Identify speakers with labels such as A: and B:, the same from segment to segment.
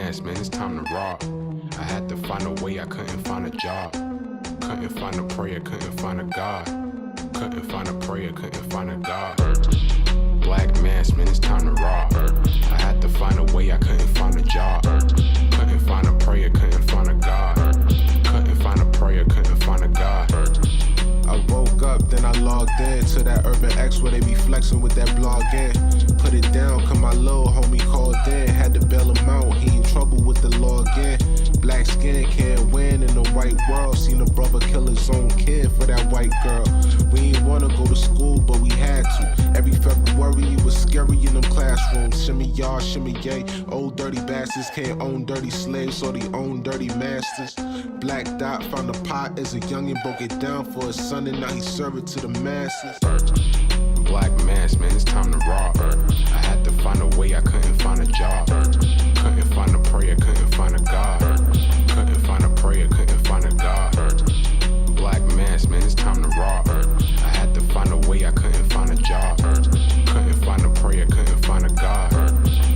A: mass, man, it's time to rock. I had to find a way, I couldn't find a job. Couldn't find a prayer, couldn't find a God. Couldn't find a prayer, couldn't find a God. Black mass, man, it's time to rock. I had to find a way, I couldn't find a job. Couldn't find a prayer, couldn't find a God. Couldn't find a prayer, couldn't find a God.
B: I woke up, then I logged in to that Urban X where they be flexing with that blog in. Put it down, cause my little homie called in. Had to bail him out, he in trouble with the law again. Black skin can't win in the white world. Seen a brother kill his own kid for that white girl. We ain't wanna go to school, but we had to. Every February it was scary in them classrooms. Shimmy y'all, shimmy yay. Old dirty bastards can't own dirty slaves, so they own dirty masters. Black Dot found a pot as a youngin', broke it down for his son, and now he serve it to the masses.
A: Black mass, man, it's time to rock. I had to find a way, I couldn't find a job. Couldn't find a prayer, couldn't find a God. Couldn't find a prayer, couldn't find a God. Black mass, man, it's time to rock. I had to find a way, I couldn't find a job. Couldn't find a prayer, couldn't find a God.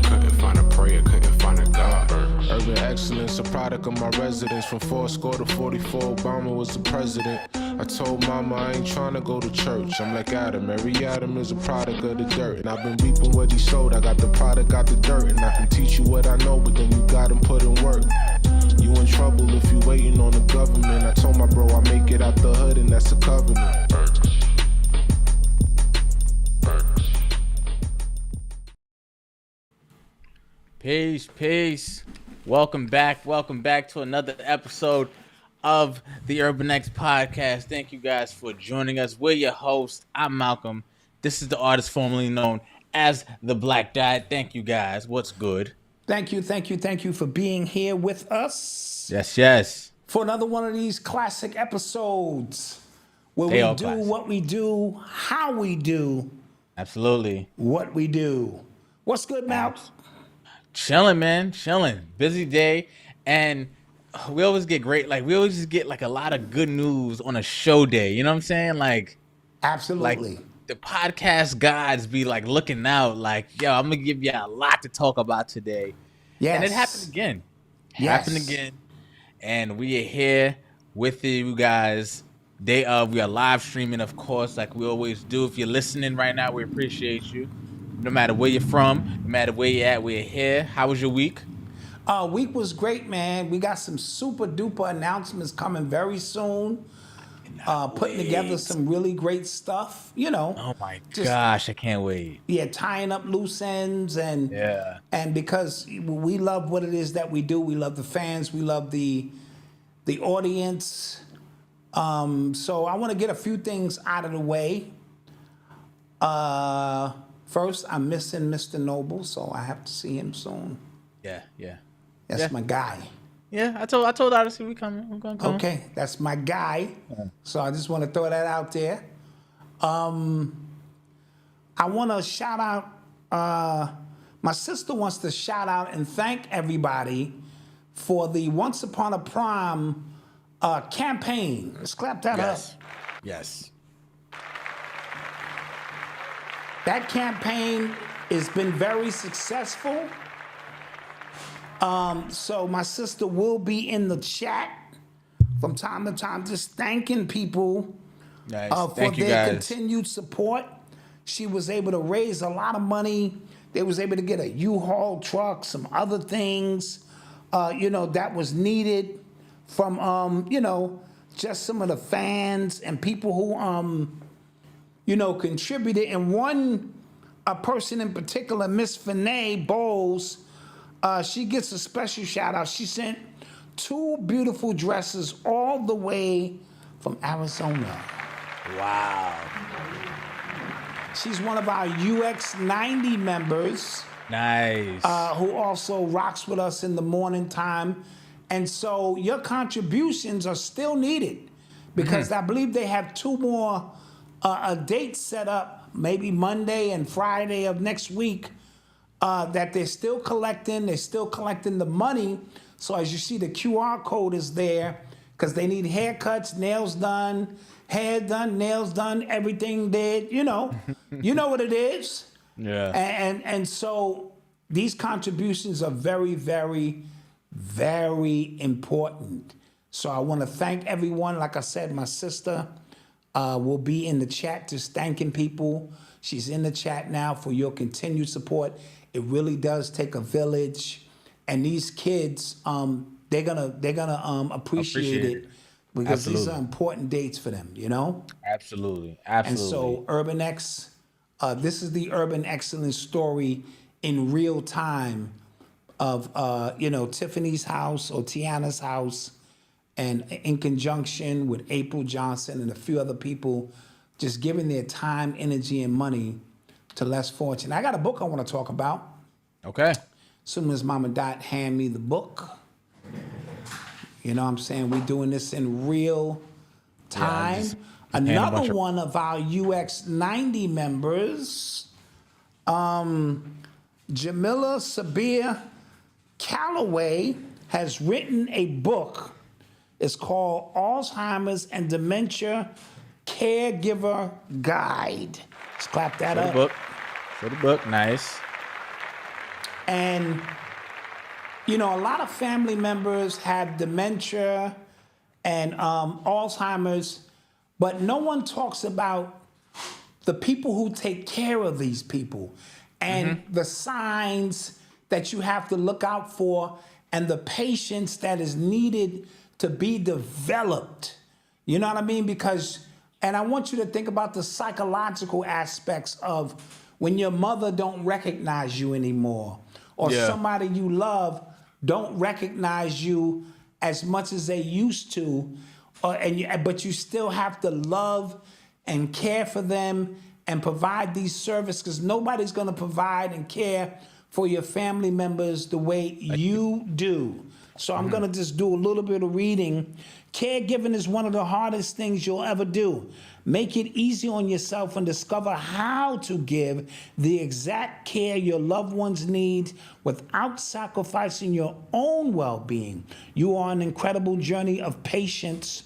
A: Couldn't find a prayer, couldn't find a God.
B: Urban excellence, a product of my residence. From 4 to 44, Obama was the president. I told mama I ain't trying to go to church. I'm like Adam, every Adam is a product of the dirt. And I've been reaping what he sowed. I got the product, got the dirt. And I can teach you what I know, but then you gotta put in work. You in trouble if you waiting on the government. I told my bro I make it out the hood, and that's a covenant.
C: Peace. Welcome back to another episode of the Urban X podcast. Thank you guys for joining us. We're your hosts. I'm Malcolm. This is the artist formerly known as the Black Dot. Thank you guys. What's good?
D: Thank you for being here with us.
C: Yes.
D: For another one of these classic episodes where
C: They
D: we
C: all
D: do
C: classic.
D: what we do, how we do
C: Absolutely.
D: what we do. What's good, Mal?
C: Chilling, man. Busy day. And we always get we always just get like a lot of good news on a show day. You know what I'm saying? Like
D: Absolutely.
C: the podcast gods be like looking out like, yo, I'm going to give you a lot to talk about today.
D: Yes.
C: And it happened again.
D: Yes.
C: And we are here with you guys. Day of, we are live streaming, of course, like we always do. If you're listening right now, we appreciate you. No matter where you're from, no matter where you're at, we're here. How was your week?
D: Week was great, man. We got some super duper announcements coming very soon. Putting together some really great stuff, you know.
C: Oh my gosh, I can't wait.
D: Yeah, tying up loose ends and because we love what it is that we do. We love the fans. We love the audience. So I want to get a few things out of the way. First, I'm missing Mr. Noble, so I have to see him soon.
C: Yeah.
D: That's my guy.
C: Yeah, I told Odyssey we coming. We're gonna come.
D: Okay, that's my guy. So I just want to throw that out there. I want to shout out. My sister wants to shout out and thank everybody for the Once Upon a Prom campaign. Let's clap that up.
C: Yes.
D: That campaign has been very successful. So my sister will be in the chat from time to time, just thanking people for their continued support. She was able to raise a lot of money. They was able to get a U-Haul truck, some other things, that was needed from, just some of the fans and people who, contributed. And a person in particular, Miss Finay Bowles, she gets a special shout out. She sent 2 beautiful dresses all the way from Arizona.
C: Wow.
D: She's one of our UX90 members.
C: Nice.
D: Who also rocks with us in the morning time. And so your contributions are still needed because I believe they have 2 more dates set up, maybe Monday and Friday of next week, that they're still collecting. They're still collecting the money. So as you see, the QR code is there because they need haircuts, nails done, hair done, nails done, everything did. You know what it is.
C: Yeah.
D: And so these contributions are very, very Very important. So I want to thank everyone. Like I said, my sister will be in the chat just thanking people. She's in the chat now for your continued support. It really does take a village, and these kids, they're gonna appreciate it because these are important dates for them. You know.
C: Absolutely.
D: And so Urban X, this is the Urban Excellence story in real time of Tiffany's house or Tiana's house, and in conjunction with April Johnson and a few other people, just giving their time, energy, and money to less fortunate. I got a book I want to talk about.
C: Okay.
D: As soon as Mama Dot hand me the book, you know what I'm saying? We're doing this in real time. Another one of our UX90 members, Jamila Sabir Calloway, has written a book. It's called Alzheimer's and Dementia Caregiver Guide. Let's clap that up.
C: For the book, nice.
D: And, a lot of family members have dementia and Alzheimer's, but no one talks about the people who take care of these people and the signs that you have to look out for and the patience that is needed to be developed. You know what I mean? And I want you to think about the psychological aspects of when your mother don't recognize you anymore, or somebody you love don't recognize you as much as they used to, but you still have to love and care for them and provide these services, because nobody's going to provide and care for your family members the way you do. So I'm going to just do a little bit of reading. Caregiving is one of the hardest things you'll ever do. Make it easy on yourself and discover how to give the exact care your loved ones need without sacrificing your own well-being. You are on an incredible journey of patience,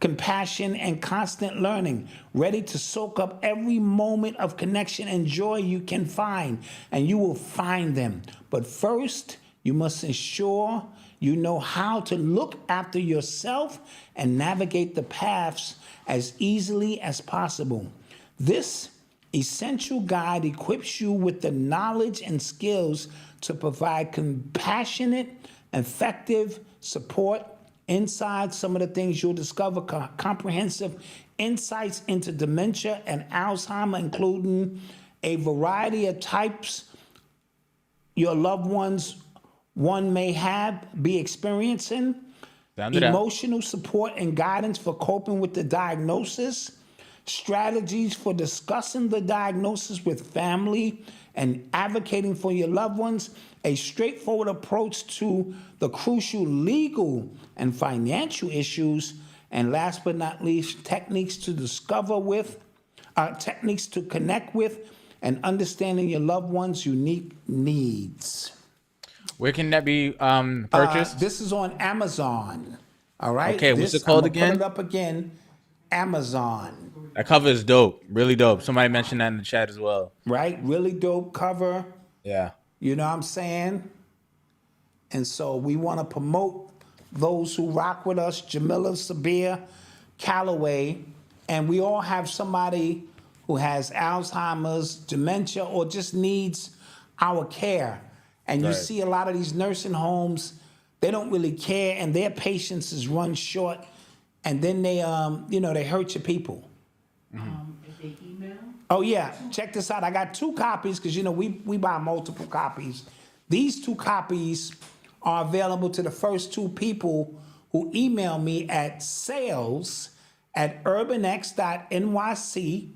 D: compassion, and constant learning, ready to soak up every moment of connection and joy you can find, and you will find them. But first, you must ensure you know how to look after yourself and navigate the paths as easily as possible. This essential guide equips you with the knowledge and skills to provide compassionate, effective support inside some of the things you'll discover comprehensive insights into dementia and Alzheimer, including a variety of types your loved ones may be experiencing, emotional support and guidance for coping with the diagnosis, strategies for discussing the diagnosis with family and advocating for your loved ones, a straightforward approach to the crucial legal and financial issues, and last but not least, techniques to connect with and understanding your loved one's unique needs.
C: Where can that be purchased?
D: This is on Amazon. All right.
C: Okay, what's it called again?
D: Put it up again. Amazon.
C: That cover is dope. Really dope. Somebody mentioned that in the chat as well.
D: Right? Really dope cover.
C: Yeah.
D: You know what I'm saying? And so we want to promote those who rock with us, Jamila Sabir Calloway, and we all have somebody who has Alzheimer's, dementia, or just needs our care. And you see a lot of these nursing homes, they don't really care, and their patience is run short, and then they hurt your people.
E: If they email?
D: Oh yeah, check this out. I got 2 copies because we buy multiple copies. These 2 copies are available to the first 2 people who email me at sales@urbanx.nyc.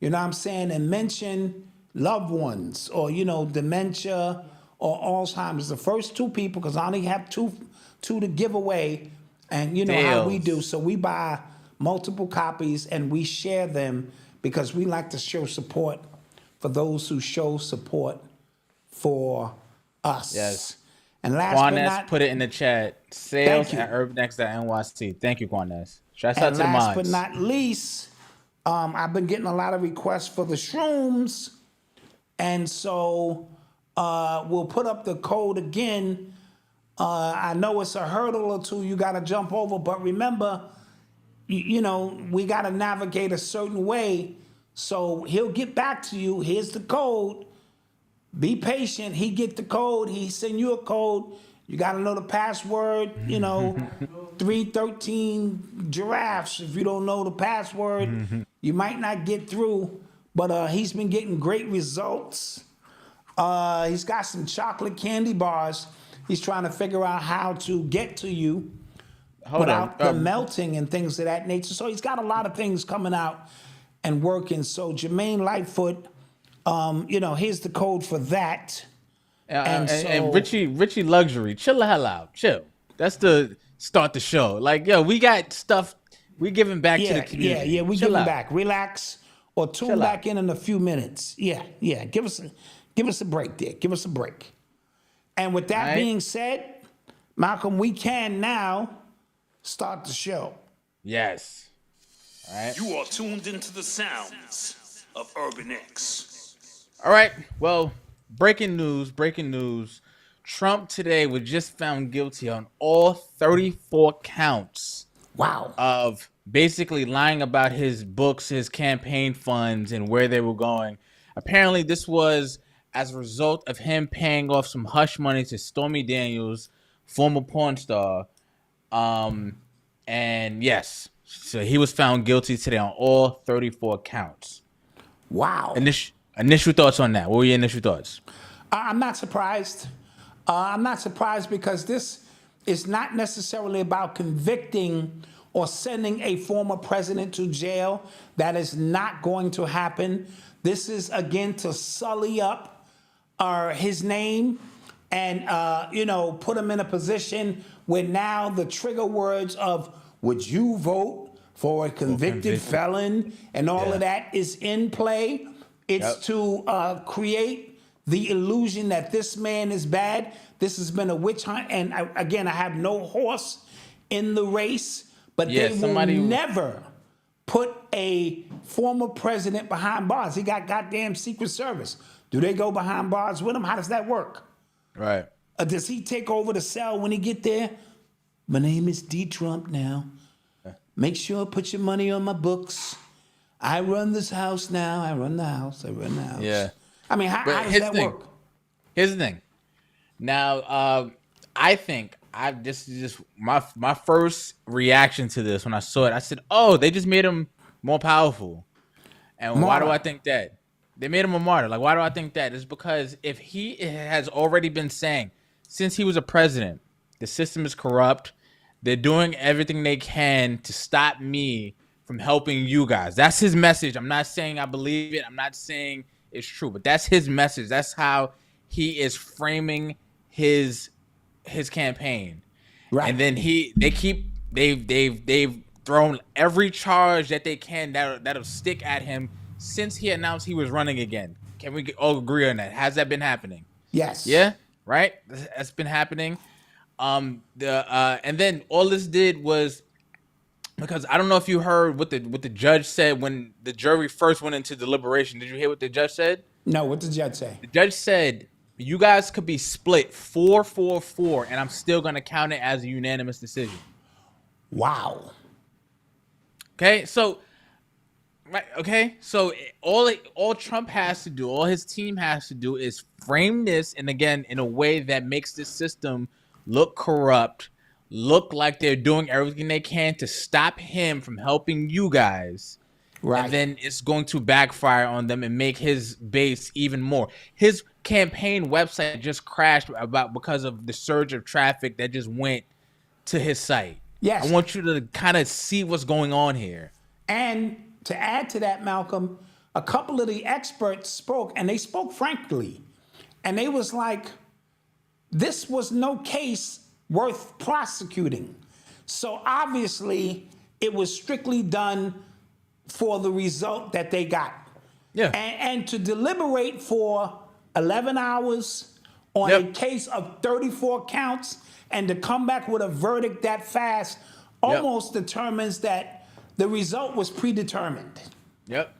D: You know what I'm saying, and mention loved ones or dementia or Alzheimer's. The first 2 people, because I only have two to give away, and you know how we do. So we buy multiple copies and we share them because we like to show support for those who show support for us.
C: Yes.
D: And last but not,
C: put it in the chat. Sales@urbanx.nyc. Thank you, Quanez. Shouts out to the mods.
D: Last but not least, I've been getting a lot of requests for the shrooms, and so we'll put up the code again. I know it's a hurdle or two you got to jump over, but remember, we got to navigate a certain way. So he'll get back to you. Here's the code. Be patient. He get the code. He send you a code. You got to know the password. 313 giraffes. If you don't know the password, you might not get through. But he's been getting great results. He's got some chocolate candy bars. He's trying to figure out how to get to you without the melting and things of that nature. So he's got a lot of things coming out and working. So Jermaine Lightfoot, here's the code for that.
C: And Richie Luxury, chill the hell out. Chill. That's the start the show. Like, yo, we got stuff. We giving back to the community.
D: Yeah, we giving back. Relax or tune back in a few minutes. Yeah. Give us a break there. Give us a break. And with that being said, Malcolm, we can now start the show.
C: Yes. All right.
F: You are tuned into the sounds of Urban X.
C: All right. Well, breaking news. Trump today was just found guilty on all 34 counts.
D: Wow.
C: Of basically lying about his books, his campaign funds, and where they were going. Apparently, this was as a result of him paying off some hush money to Stormy Daniels, former porn star. And yes, so he was found guilty today on all 34 counts.
D: Wow.
C: Initial thoughts on that. What were your initial thoughts?
D: I'm not surprised. I'm not surprised because this is not necessarily about convicting or sending a former president to jail. That is not going to happen. This is, again, to sully up his name and, put him in a position where now the trigger words of would you vote for a convicted felon and all of that is in play. It's to create the illusion that this man is bad. This has been a witch hunt. And I have no horse in the race, but they will never put a former president behind bars. He got goddamn Secret Service. Do they go behind bars with him? How does that work?
C: Right.
D: Does he take over the cell when he get there? My name is D. Trump now. Make sure put your money on my books. I run this house now. I run the house.
C: Yeah.
D: I mean, how does that work?
C: Here's the thing. Now, I think this is just my first reaction to this when I saw it. I said, "Oh, they just made him more powerful." And martyr. Why do I think that? They made him a martyr. Like, why do I think that? It's because if he has already been saying since he was a president, the system is corrupt. They're doing everything they can to stop me from helping you guys. That's his message. I'm not saying I believe it. I'm not saying it's true, but that's his message. That's how he is framing his campaign. Right. And then they've thrown every charge that they can that'll stick at him since he announced he was running again. Can we all agree on that? Has that been happening?
D: Yes.
C: Yeah. Right. That's been happening. And then all this did was, because I don't know if you heard what the judge said when the jury first went into deliberation. Did you hear what the judge said?
D: No, what did the judge say?
C: The judge said, you guys could be split 4-4-4, and I'm still going to count it as a unanimous decision.
D: Wow.
C: Okay, so all Trump has to do, all his team has to do is frame this, and again, in a way that makes this system look corrupt, look like they're doing everything they can to stop him from helping you guys. Right. And then it's going to backfire on them and make his base even more. His campaign website just crashed because of the surge of traffic that just went to his site.
D: Yes.
C: I want you to kind of see what's going on here.
D: And to add to that, Malcolm, a couple of the experts spoke, and they spoke frankly. And they was like, this was no case worth prosecuting. So obviously, it was strictly done for the result that they got.
C: Yeah.
D: And to deliberate for 11 hours on a case of 34 counts and to come back with a verdict that fast almost determines that the result was predetermined.
C: Yep.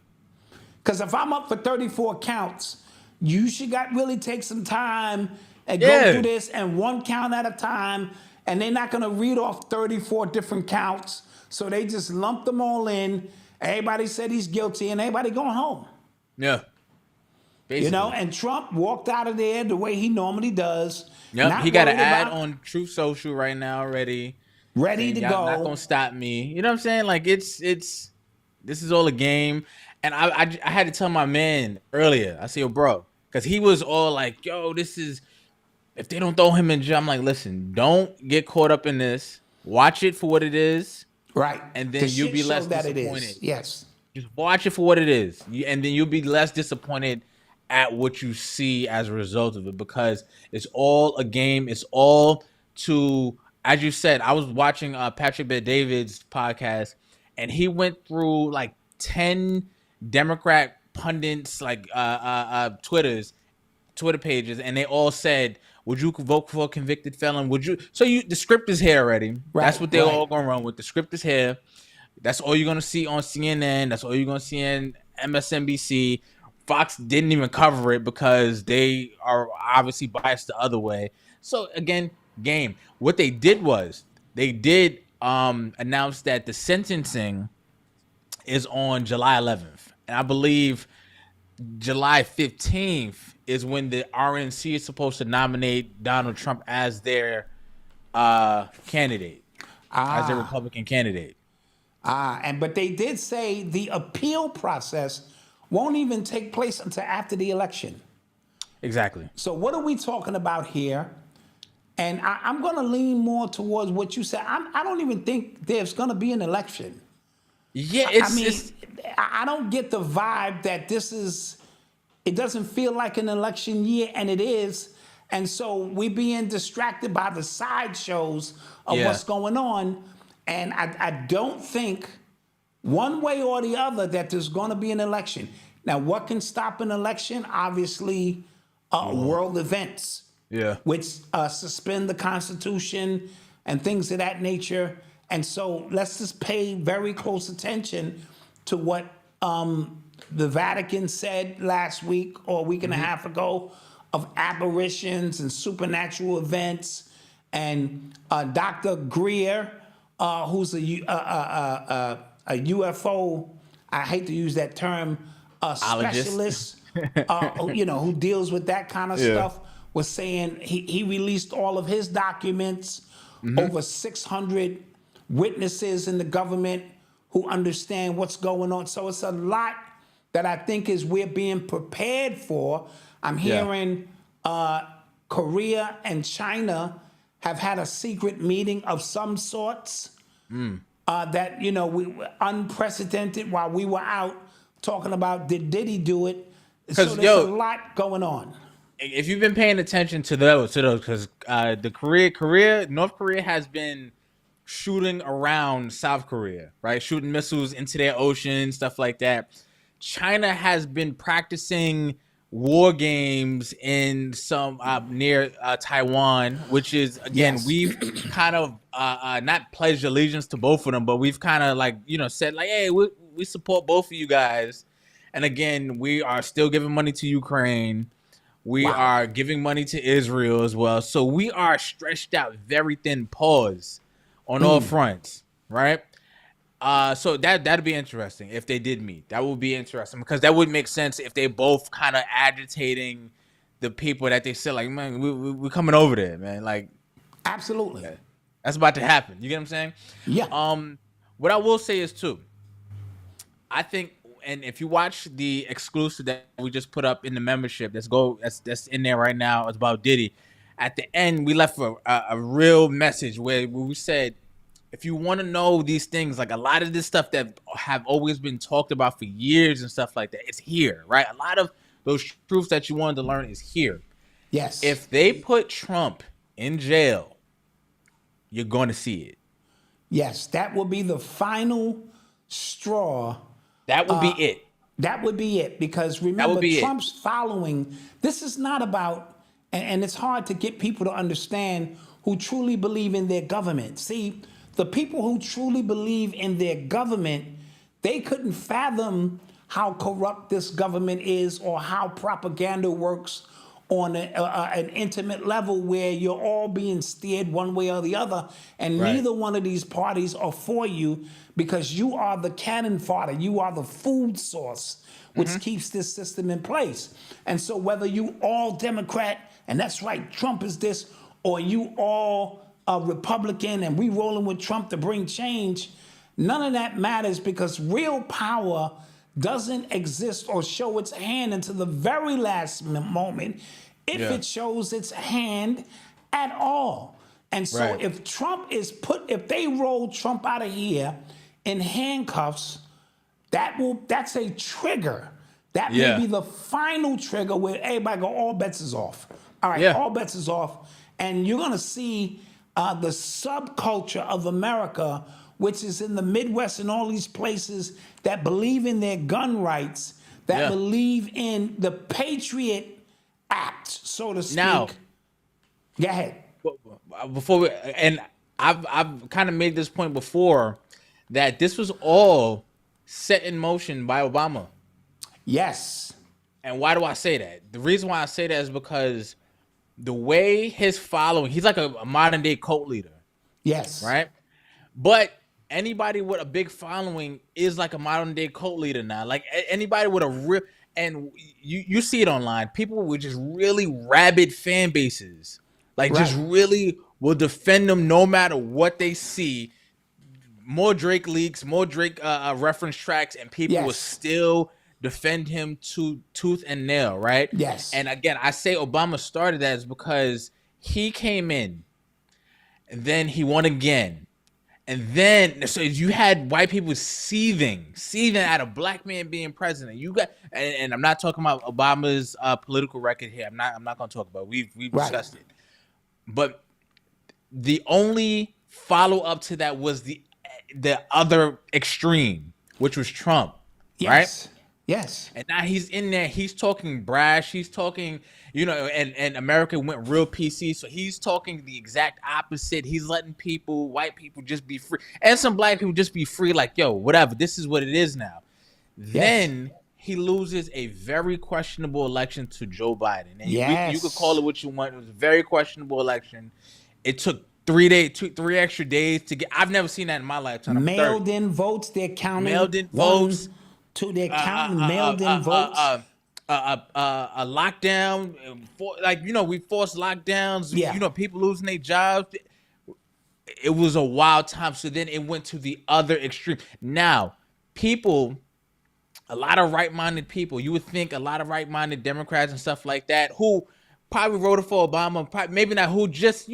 D: Because if I'm up for 34 counts, you should really take some time and go through this and one count at a time, and they're not going to read off 34 different counts. So they just lumped them all in. Everybody said he's guilty, and everybody going home.
C: Yeah. Basically.
D: You know, and Trump walked out of there the way he normally does.
C: Yep, he got an ad on Truth Social right now already.
D: Ready to go.
C: Not gonna stop me. You know what I'm saying? Like it's this is all a game. And I had to tell my man earlier. I said, yo, bro, because he was all like, yo, this is if they don't throw him in jail. I'm like, listen, don't get caught up in this. Watch it for what it is.
D: Right.
C: And then you'll be less disappointed.
D: It is. Yes.
C: Just watch it for what it is. And then you'll be less disappointed at what you see as a result of it, because it's all a game. It's all to, as you said, I was watching Patrick Bet-David's podcast, and he went through like 10 Democrat pundits, like Twitter pages, and they all said, would you vote for a convicted felon? Would you? So the script is here already. Right, that's what they're all going to run with. The script is here. That's all you're going to see on CNN. That's all you're going to see in MSNBC. Fox didn't even cover it because they are obviously biased the other way. So again, game. What they did was they did announce that the sentencing is on July 11th. And I believe July 15th is when the RNC is supposed to nominate Donald Trump as their candidate, as their Republican candidate.
D: But they did say the appeal process won't even take place until after the election.
C: Exactly.
D: So what are we talking about here? And I'm going to lean more towards what you said. I don't even think there's going to be an election.
C: Yeah,
D: I don't get the vibe that this is. It doesn't feel like an election year, and it is. And so we're being distracted by the sideshows of what's going on. And I don't think one way or the other that there's going to be an election. Now, what can stop an election? Obviously, world events, which suspend the Constitution and things of that nature. And so let's just pay very close attention to what the Vatican said last week or a week and a half ago of apparitions and supernatural events. And Dr. Greer, who's a UFO, I hate to use that term, specialist, who deals with that kind of stuff, was saying he released all of his documents, over 600 witnesses in the government who understand what's going on. So it's a lot that I think is we're being prepared for. I'm hearing Korea and China have had a secret meeting of some sorts. That, we unprecedented while we were out talking about did he do it? So there's a lot going on.
C: If you've been paying attention to those, because North Korea has been shooting around South Korea, right? Shooting missiles into their ocean, stuff like that. China has been practicing war games in some near Taiwan, which is, again, we've kind of not pledged allegiance to both of them, but we've kind of said like, hey, we support both of you guys. And again, we are still giving money to Ukraine. We are giving money to Israel as well. So we are stretched out very thin paws on all fronts, right? So that'd be interesting if they did meet. That would be interesting because that would make sense if they both kind of agitating the people that they said, like, man, we're coming over there, man. Like,
D: absolutely,
C: that's about to happen. You get what I'm saying?
D: Yeah.
C: What I will say is too, I think, and if you watch the exclusive that we just put up in the membership, that's in there right now. It's about Diddy. At the end, we left a real message where we said, if you want to know these things, like a lot of this stuff that have always been talked about for years and stuff like that, it's here, right? A lot of those truths that you wanted to learn is here.
D: Yes.
C: If they put Trump in jail, you're going to see it.
D: Yes, that will be the final straw.
C: That would be it.
D: That would be it, because remember, Trump's following, this is not about, and it's hard to get people to understand who truly believe in their government. See, the people who truly believe in their government, they couldn't fathom how corrupt this government is or how propaganda works on an intimate level where you're all being steered one way or the other, and neither one of these parties are for you because you are the cannon fodder, you are the food source which keeps this system in place. And so whether you all Democrat, and that's right, Trump is this, or you all Republican and we rolling with Trump to bring change, none of that matters because real power doesn't exist or show its hand until the very last moment, if it shows its hand at all. And so if Trump is if they roll Trump out of here in handcuffs, that's a trigger. That may be the final trigger where everybody go, all bets is off. All right, all bets is off. And you're gonna see the subculture of America, which is in the Midwest and all these places that believe in their gun rights, that believe in the Patriot Act, so to speak.
C: Now,
D: go ahead.
C: I've kind of made this point before that this was all set in motion by Obama.
D: Yes.
C: And why do I say that? The reason why I say that is because the way his following, he's like a modern day cult leader.
D: Yes.
C: Right? But anybody with a big following is like a modern day cult leader now. Like anybody with a real, and you see it online, people with just really rabid fan bases, like just really will defend them no matter what they see. More Drake leaks, more Drake reference tracks, and people will still defend him tooth and nail, right?
D: Yes.
C: And again, I say Obama started that is because he came in, and then he won again. And then, so you had white people seething at a black man being president. You got, and I'm not talking about Obama's political record here. I'm not going to talk about it. We've discussed it. But the only follow up to that was the other extreme, which was Trump, right?
D: Yes.
C: And now he's in there. He's talking brash. He's talking, and America went real PC. So he's talking the exact opposite. He's letting white people just be free. And some black people just be free. Like, yo, whatever. This is what it is now. Then he loses a very questionable election to Joe Biden. And you could call it what you want. It was a very questionable election. It took 3 extra days to get. I've never seen that in my lifetime.
D: Mailed in votes. They're counting.
C: Mailed in votes.
D: To their counting mailed in votes.
C: A lockdown, we forced lockdowns. People losing their jobs. It was a wild time. So then it went to the other extreme. Now, a lot of right-minded people, you would think a lot of right-minded Democrats and stuff like that, who probably voted for Obama, maybe not, who just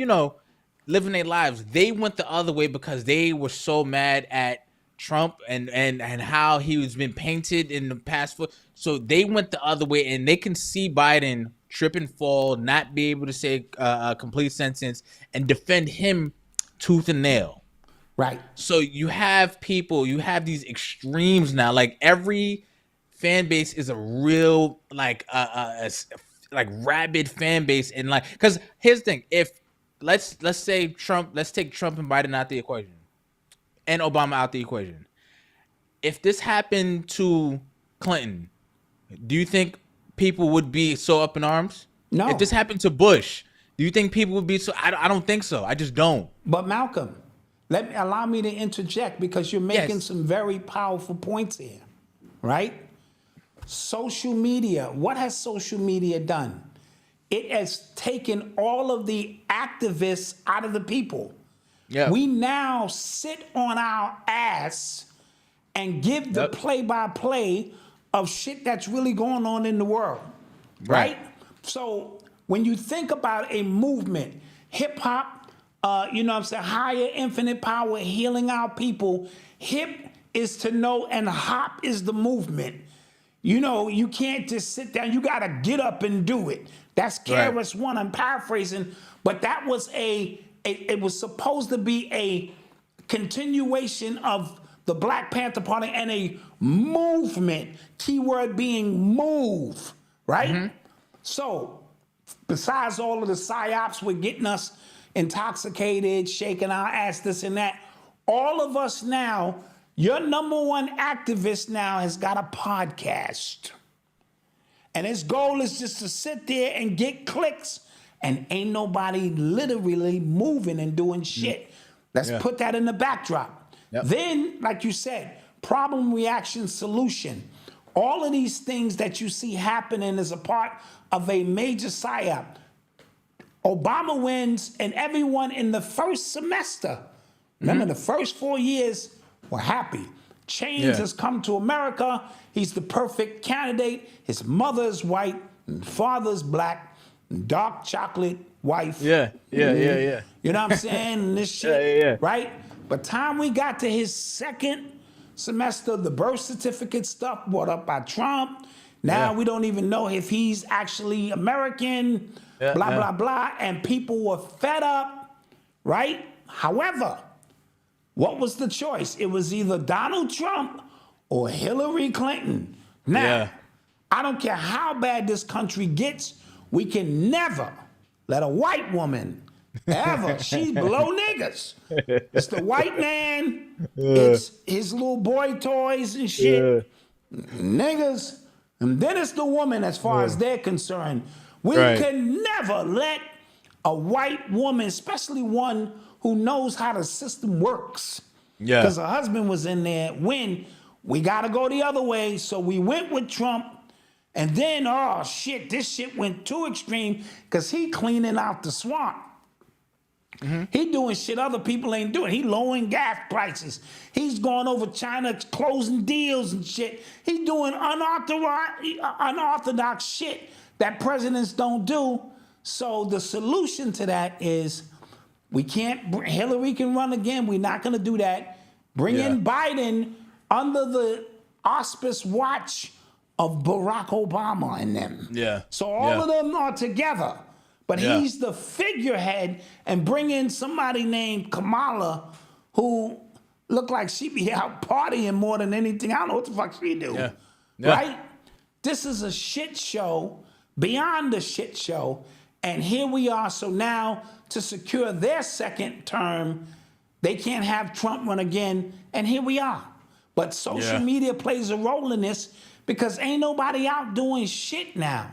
C: living their lives. They went the other way because they were so mad at Trump and how he was been painted in the past. So they went the other way, and they can see Biden trip and fall, not be able to say a complete sentence, and defend him tooth and nail.
D: Right.
C: So you have these extremes now. Like every fan base is a real like rabid fan base, and because here's the thing: if let's say Trump, let's take Trump and Biden out the equation, and Obama out the equation. If this happened to Clinton, do you think people would be so up in arms?
D: No.
C: If this happened to Bush, do you think people would be so? I don't think so. I just don't.
D: But Malcolm, allow me to interject because you're making some very powerful points here, right? Social media. What has social media done? It has taken all of the activists out of the people. Yeah. We now sit on our ass and give the play-by-play of shit that's really going on in the world, right? So when you think about a movement, hip-hop, higher infinite power, healing our people, hip is to know and hop is the movement. You can't just sit down. You got to get up and do it. That's KRS-One. I'm paraphrasing, but that was it was supposed to be a continuation of the Black Panther Party and a movement, keyword being move, right? Mm-hmm. So besides all of the psyops with getting us intoxicated, shaking our ass, this and that, all of us now, your number one activist now has got a podcast. And his goal is just to sit there and get clicks, and ain't nobody literally moving and doing shit. Let's put that in the backdrop.
C: Yep.
D: Then, like you said, problem, reaction, solution. All of these things that you see happening is a part of a major psyop. Obama wins, and everyone in the first semester, remember the first 4 years, were happy. Change has come to America. He's the perfect candidate. His mother's white, and father's black, and dark chocolate wife.
C: Yeah.
D: You know what I'm saying? And this shit, right? But time we got to his second semester, the birth certificate stuff brought up by Trump. Now we don't even know if he's actually American, blah, blah. And people were fed up, right? However, what was the choice? It was either Donald Trump or Hillary Clinton. Now, I don't care how bad this country gets, we can never let a white woman ever. She's below niggas. It's the white man. It's his little boy toys and shit. Niggas. And then it's the woman as far as they're concerned. We can never let a white woman, especially one who knows how the system works. Yeah. Because her husband was in there. When we got to go the other way. So we went with Trump. And then, oh shit, this shit went too extreme because he cleaning out the swamp. He doing shit other people ain't doing. He lowering gas prices. He's going over China, closing deals and shit. He's doing unorthodox shit that presidents don't do. So the solution to that is we can't, Hillary can run again. We're not going to do that. Bring in Biden under the auspice watch of Barack Obama and them. Yeah. So all of them are together. But he's the figurehead, and bring in somebody named Kamala who looked like she be out partying more than anything. I don't know what the fuck she do. Right? This is a shit show beyond the shit show. And here we are. So now to secure their second term, they can't have Trump run again. And here we are. But social media plays a role in this because ain't nobody out doing shit now.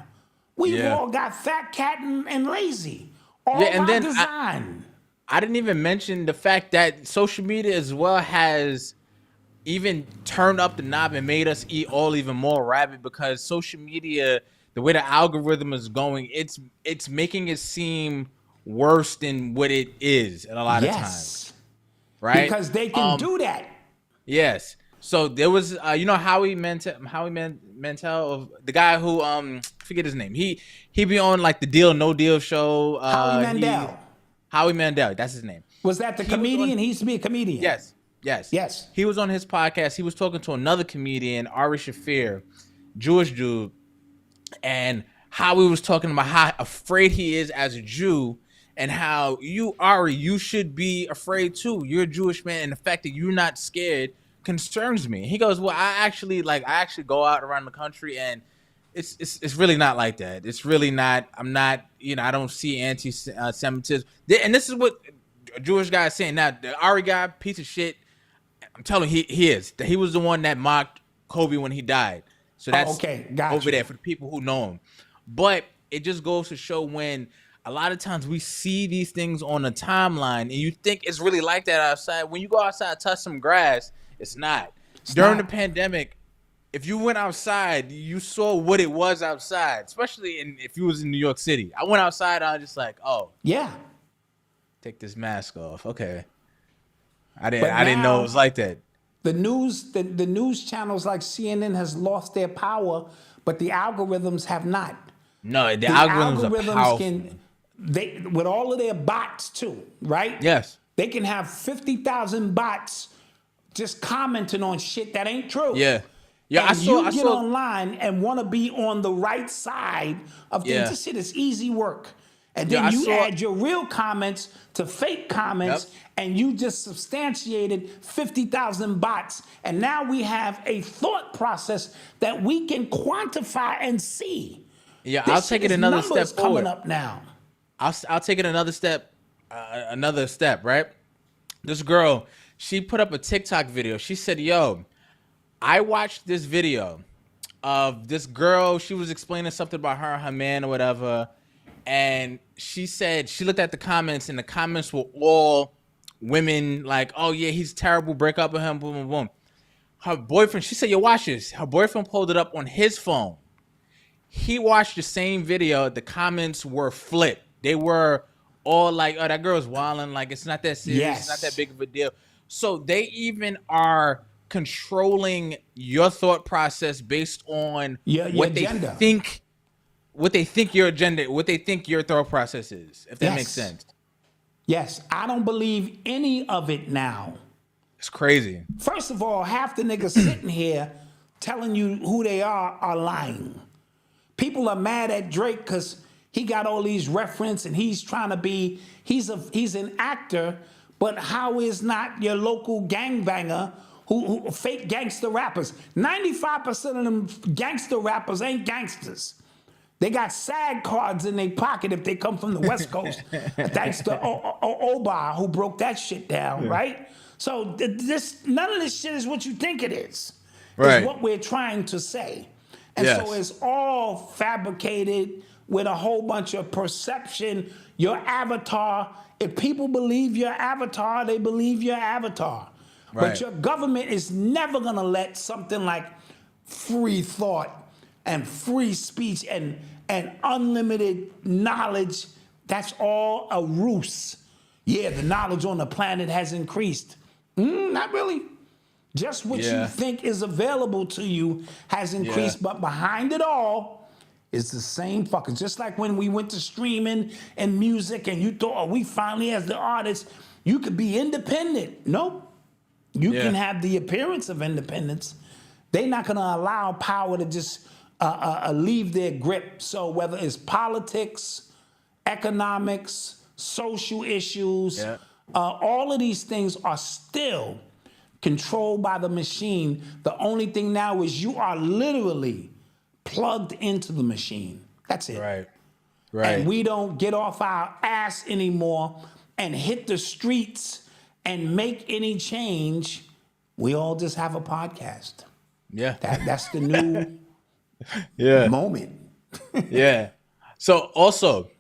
D: We've all got fat, cat, and lazy. All by design.
C: I didn't even mention the fact that social media as well has even turned up the knob and made us eat all even more rabid because social media, the way the algorithm is going, it's making it seem worse than what it is at a lot of times. Right?
D: Because they can do that.
C: Yes. So there was, you know, Howie Mandel, of the guy who, forget his name. He be on like the Deal No Deal show. Howie Mandel, that's his name.
D: Was that the comedian? He used to be a comedian.
C: Yes. He was on his podcast. He was talking to another comedian, Ari Shaffir, Jewish dude, and Howie was talking about how afraid he is as a Jew. And how Ari, you should be afraid too. You're a Jewish man, and the fact that you're not scared concerns me. He goes, well, I actually go out around the country, and it's really not like that. It's really not. I'm not, I don't see anti-Semitism. And this is what a Jewish guy is saying. Now, the Ari guy, piece of shit. I'm telling you, he is. He was the one that mocked Kobe when he died. So that's over there for the people who know him. But it just goes to show when a lot of times we see these things on a timeline, and you think it's really like that outside. When you go outside and touch some grass, it's not. During the pandemic, if you went outside, you saw what it was outside, especially if you was in New York City. I went outside, I was just like, oh. Yeah. Take this mask off. Okay. I didn't know it was like that.
D: The news channels like CNN has lost their power, but the algorithms have not.
C: No, the algorithms are powerful.
D: With all of their bots too, right?
C: Yes.
D: They can have 50,000 bots just commenting on shit that ain't true.
C: Yeah.
D: Yeah, I saw online and want to be on the right side of things. Yeah. This shit is easy work. And then add your real comments to fake comments, and you just substantiated 50,000 bots. And now we have a thought process that we can quantify and see.
C: Yeah, I'll take it another step forward.
D: Coming up now.
C: I'll take it another step, right? This girl, she put up a TikTok video. She said, yo, I watched this video of this girl. She was explaining something about her and her man or whatever. And she said she looked at the comments, and the comments were all women like, oh, yeah, he's terrible. Break up with him. Boom, boom, boom. Her boyfriend, she said, yo, watch this. Her boyfriend pulled it up on his phone. He watched the same video. The comments were flipped. They were all like, oh, that girl's wilding. Like, it's not that serious.
D: Yes.
C: It's not that big of a deal. So they even are controlling your thought process based on what
D: agenda.
C: they think. What they think your agenda, what they think your thought process is, if that makes sense.
D: Yes, I don't believe any of it now.
C: It's crazy.
D: First of all, half the niggas sitting here telling you who they are lying. People are mad at Drake because he got all these reference and he's trying to be, he's an actor, but how is not your local gangbanger who fake gangster rappers? 95% of them gangster rappers ain't gangsters. They got SAG cards in their pocket if they come from the West Coast. Thanks to Oba, who broke that shit down, right? So none of this shit is what you think it is.
C: Right.
D: It's what we're trying to say. And so it's all fabricated with a whole bunch of perception. Your avatar, if people believe your avatar, they believe your avatar. Right. But your government is never gonna let something like free thought and free speech and unlimited knowledge, that's all a ruse. Yeah, the knowledge on the planet has increased. Not really. Just what you think is available to you has increased, but behind it all is the same fucking, just like when we went to streaming and music and you thought, oh, we finally, as the artists, you could be independent. Nope. You can have the appearance of independence. They're not gonna allow power to just leave their grip. So whether it's politics, economics, social issues, all of these things are still controlled by the machine. The only thing now is you are literally plugged into the machine. That's it.
C: Right.
D: And we don't get off our ass anymore and hit the streets and make any change. We all just have a podcast.
C: Yeah.
D: That's the new moment.
C: So also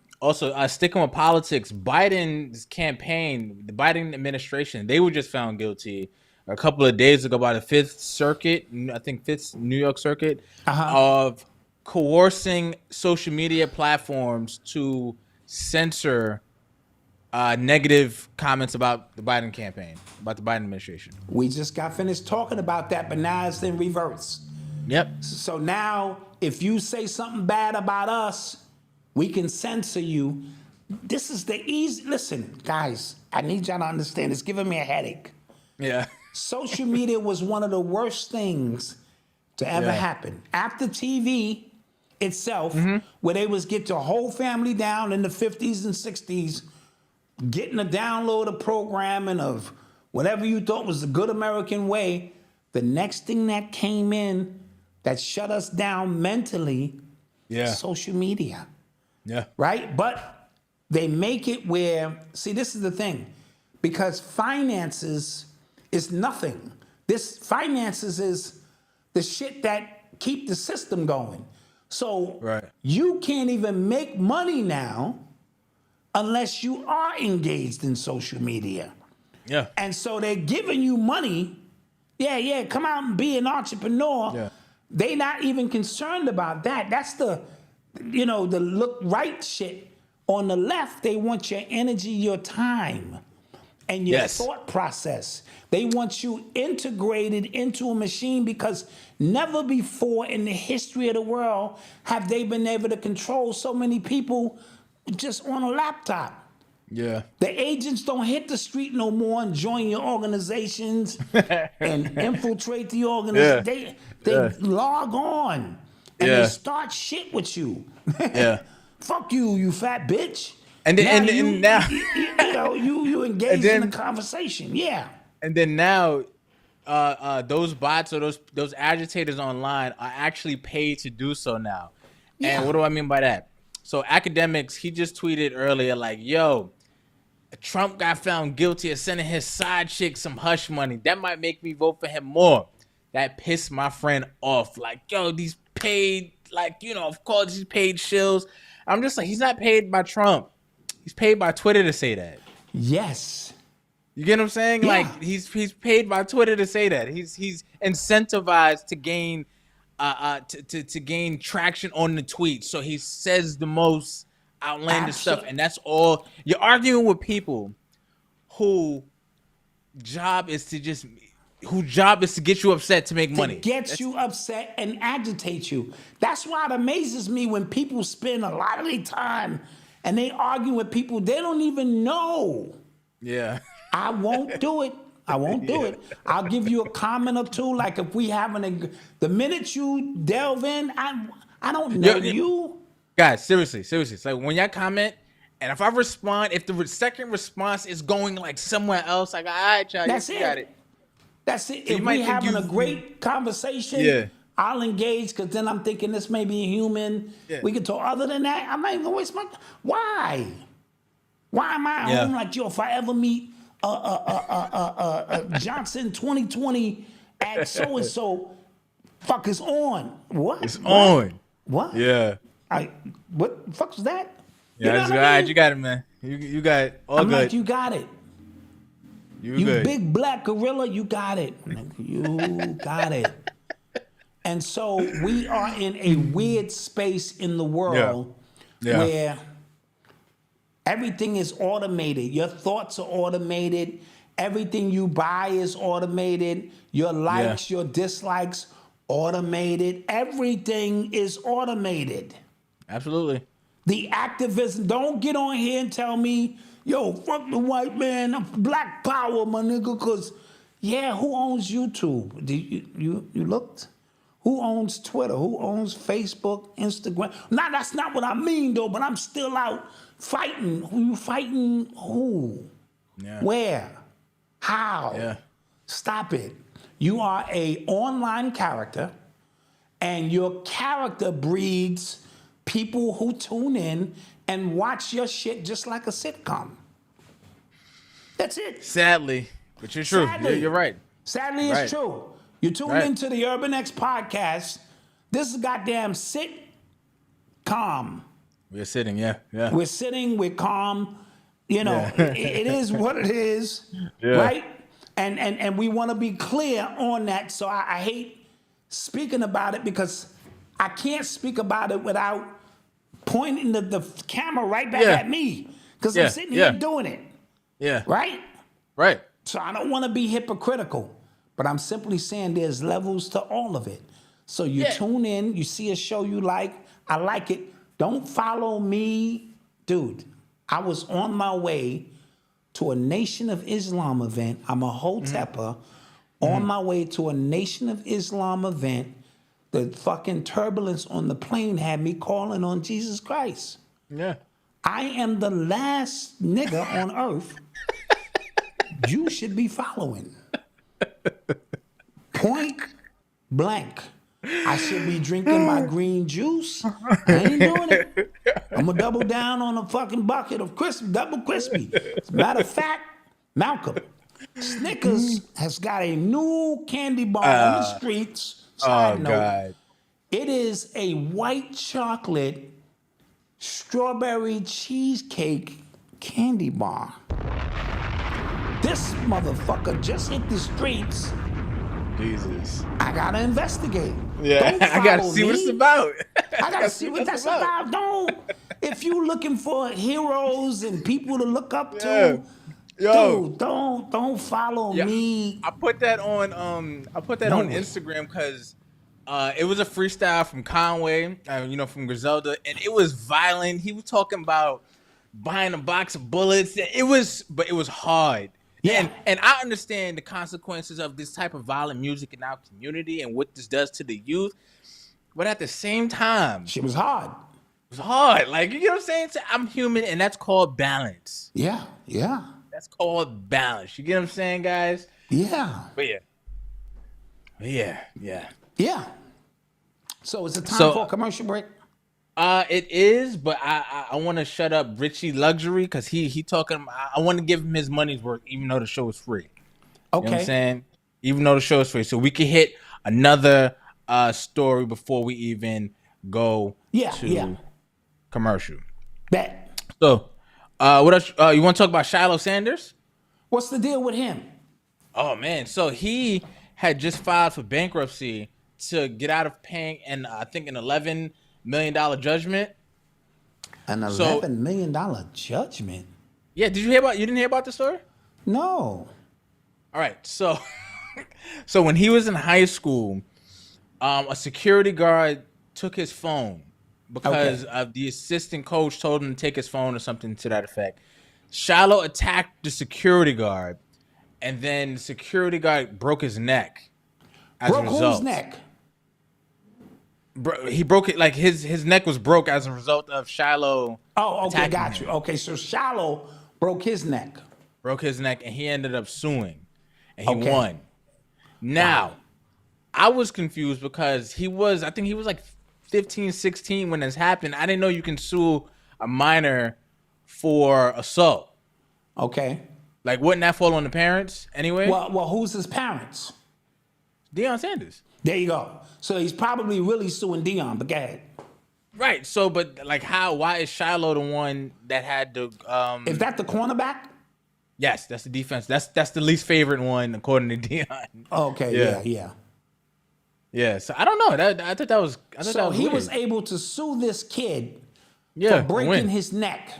C: sticking with politics, Biden's campaign, the Biden administration, they were just found guilty a couple of days ago by the Fifth Circuit, I think Fifth New York Circuit, of coercing social media platforms to censor negative comments about the Biden campaign, about the Biden administration.
D: We just got finished talking about that, but now it's in reverse.
C: Yep.
D: So now, if you say something bad about us, we can censor you. This is the easy. Listen, guys, I need y'all to understand. It's giving me a headache.
C: Yeah.
D: Social media was one of the worst things to ever happen. After TV itself, where they was get your whole family down in the 50s and 60s, getting a download of programming of whatever you thought was the good American way, the next thing that came in that shut us down mentally, social media.
C: Yeah.
D: Right? But they make it where, see, this is the thing, because finances is nothing. This finances is the shit that keep the system going. So you can't even make money now unless you are engaged in social media.
C: Yeah.
D: And so they're giving you money. Yeah, come out and be an entrepreneur.
C: Yeah.
D: They not even concerned about that. That's the look right shit. On the left, they want your energy, your time, and your thought process. They want you integrated into a machine because never before in the history of the world have they been able to control so many people just on a laptop.
C: Yeah.
D: The agents don't hit the street no more and join your organizations and infiltrate the organization. They log on and they start shit with you. Fuck you, you fat bitch.
C: And then
D: you engage in the conversation. Yeah.
C: And then now those bots or those agitators online are actually paid to do so now. Yeah. And what do I mean by that? So Academics, he just tweeted earlier like, yo, Trump got found guilty of sending his side chick some hush money. That might make me vote for him more. That pissed my friend off. Like, yo, these paid, like, you know, of course he's paid shills. I'm just like, he's not paid by Trump. He's paid by Twitter to say that.
D: Yes.
C: You get what I'm saying?
D: Yeah.
C: Like, he's paid by Twitter to say that. He's incentivized to gain to gain traction on the tweet. So he says the most outlandish stuff, and that's all. You're arguing with people whose job is to get you upset to make money.
D: Get you upset and agitate you. That's why it amazes me when people spend a lot of their time and they argue with people they don't even know.
C: Yeah.
D: I won't do it. I won't do it. I'll give you a comment or two. Like if we having the minute you delve in, I don't know you.
C: Guys, seriously. It's like when y'all comment, and if I respond, if the second response is going like somewhere else, like, all right, y'all,
D: That's
C: you
D: it.
C: got it.
D: That's it.
C: So
D: if we having a great conversation, I'll engage, because then I'm thinking this may be a human. Yeah. We can talk. Other than that, I'm not even gonna waste my time. Why? Why am I home like, yo, if I ever meet Johnson 2020 at so-and-so, fuck, is on. What?
C: It's on.
D: What?
C: Yeah.
D: What the fuck was that?
C: Yeah, all right, you got it, man. You got it. All
D: I'm
C: good.
D: like, you got it. You
C: good.
D: Big black gorilla, you got it. You got it. And so we are in a weird space in the world where everything is automated. Your thoughts are automated. Everything you buy is automated. Your likes, your dislikes, automated. Everything is automated.
C: Absolutely.
D: The activism, don't get on here and tell me, yo, fuck the white man, black power, my nigga, because, who owns YouTube? You looked? Who owns Twitter? Who owns Facebook, Instagram? Now, that's not what I mean, though, but I'm still out fighting. Who you fighting? Who?
C: Yeah.
D: Where? How?
C: Yeah.
D: Stop it. You are a online character, and your character breeds people who tune in and watch your shit just like a sitcom. That's it.
C: Sadly, but you're true. You're right.
D: Sadly, it's true. You tune into the Urban X podcast. This is goddamn sitcom.
C: We're sitting, yeah.
D: We're sitting, we're calm. You know, it is what it is, right? And we want to be clear on that. So I hate speaking about it, because I can't speak about it without pointing the camera right back at me, because I'm sitting here doing it.
C: Yeah.
D: Right?
C: Right.
D: So I don't want to be hypocritical, but I'm simply saying there's levels to all of it. So you tune in, you see a show you like, I like it. Don't follow me. Dude, I was on my way to a Nation of Islam event. I'm a Hotepper on my way to a Nation of Islam event. The fucking turbulence on the plane had me calling on Jesus Christ.
C: Yeah.
D: I am the last nigga on earth you should be following. Point blank. I should be drinking my green juice. I ain't doing it. I'm gonna double down on a fucking bucket of double crispy. As a matter of fact, Malcolm, Snickers has got a new candy bar on the streets. Side note,
C: God.
D: It is a white chocolate strawberry cheesecake candy bar. This motherfucker just hit the streets.
C: Jesus.
D: I gotta investigate.
C: Yeah,
D: Don't
C: I gotta
D: follow
C: see
D: me.
C: what it's about.
D: I gotta see what that's about. Don't. If you looking for heroes and people to look up to, dude, don't follow me.
C: I put that on on Instagram because it was a freestyle from Conway, from Griselda, and it was violent. He was talking about buying a box of bullets. It was hard. Yeah. And I understand the consequences of this type of violent music in our community and what this does to the youth. But at the same time,
D: shit was hard.
C: It was hard. Like, you know what I'm saying? So I'm human, and that's called balance.
D: Yeah.
C: That's called balance. You get what I'm saying, guys?
D: Yeah.
C: But yeah.
D: So is it time for a commercial break?
C: It is, but I want to shut up Richie Luxury, because he talking. I want to give him his money's worth, even though the show is free.
D: Okay.
C: You know what I'm saying? Even though the show is free, so we can hit another story before we even go to commercial.
D: Bet.
C: So, what else? You want to talk about Shilo Sanders?
D: What's the deal with him?
C: Oh man, so he had just filed for bankruptcy to get out of paying, and I think an $11 million judgment.
D: An $11 million judgment.
C: Yeah, did you hear about? You didn't hear about the story?
D: No.
C: All right, so when he was in high school, a security guard took his phone because the assistant coach told him to take his phone or something to that effect. Shilo attacked the security guard, and then the security guard broke his neck.
D: Broke whose neck?
C: He broke it, like his neck was broke as a result of Shilo.
D: Oh, okay, got you. Okay, so Shilo broke his neck.
C: Broke his neck, and he ended up suing, and he won. Now, I was confused because I think he was like 15, 16 when this happened. I didn't know you can sue a minor for assault.
D: Okay.
C: Like, wouldn't that fall on the parents anyway?
D: Well, who's his parents?
C: Deion Sanders.
D: There you go. So he's probably really suing Deion, but go ahead.
C: Right. So, but like, why is Shilo the one that had the?
D: Is that the cornerback?
C: Yes, that's the defense. That's the least favorite one according to Deion.
D: Okay. Yeah.
C: So I don't know. I thought that was.
D: So he was able to sue this kid for breaking his neck.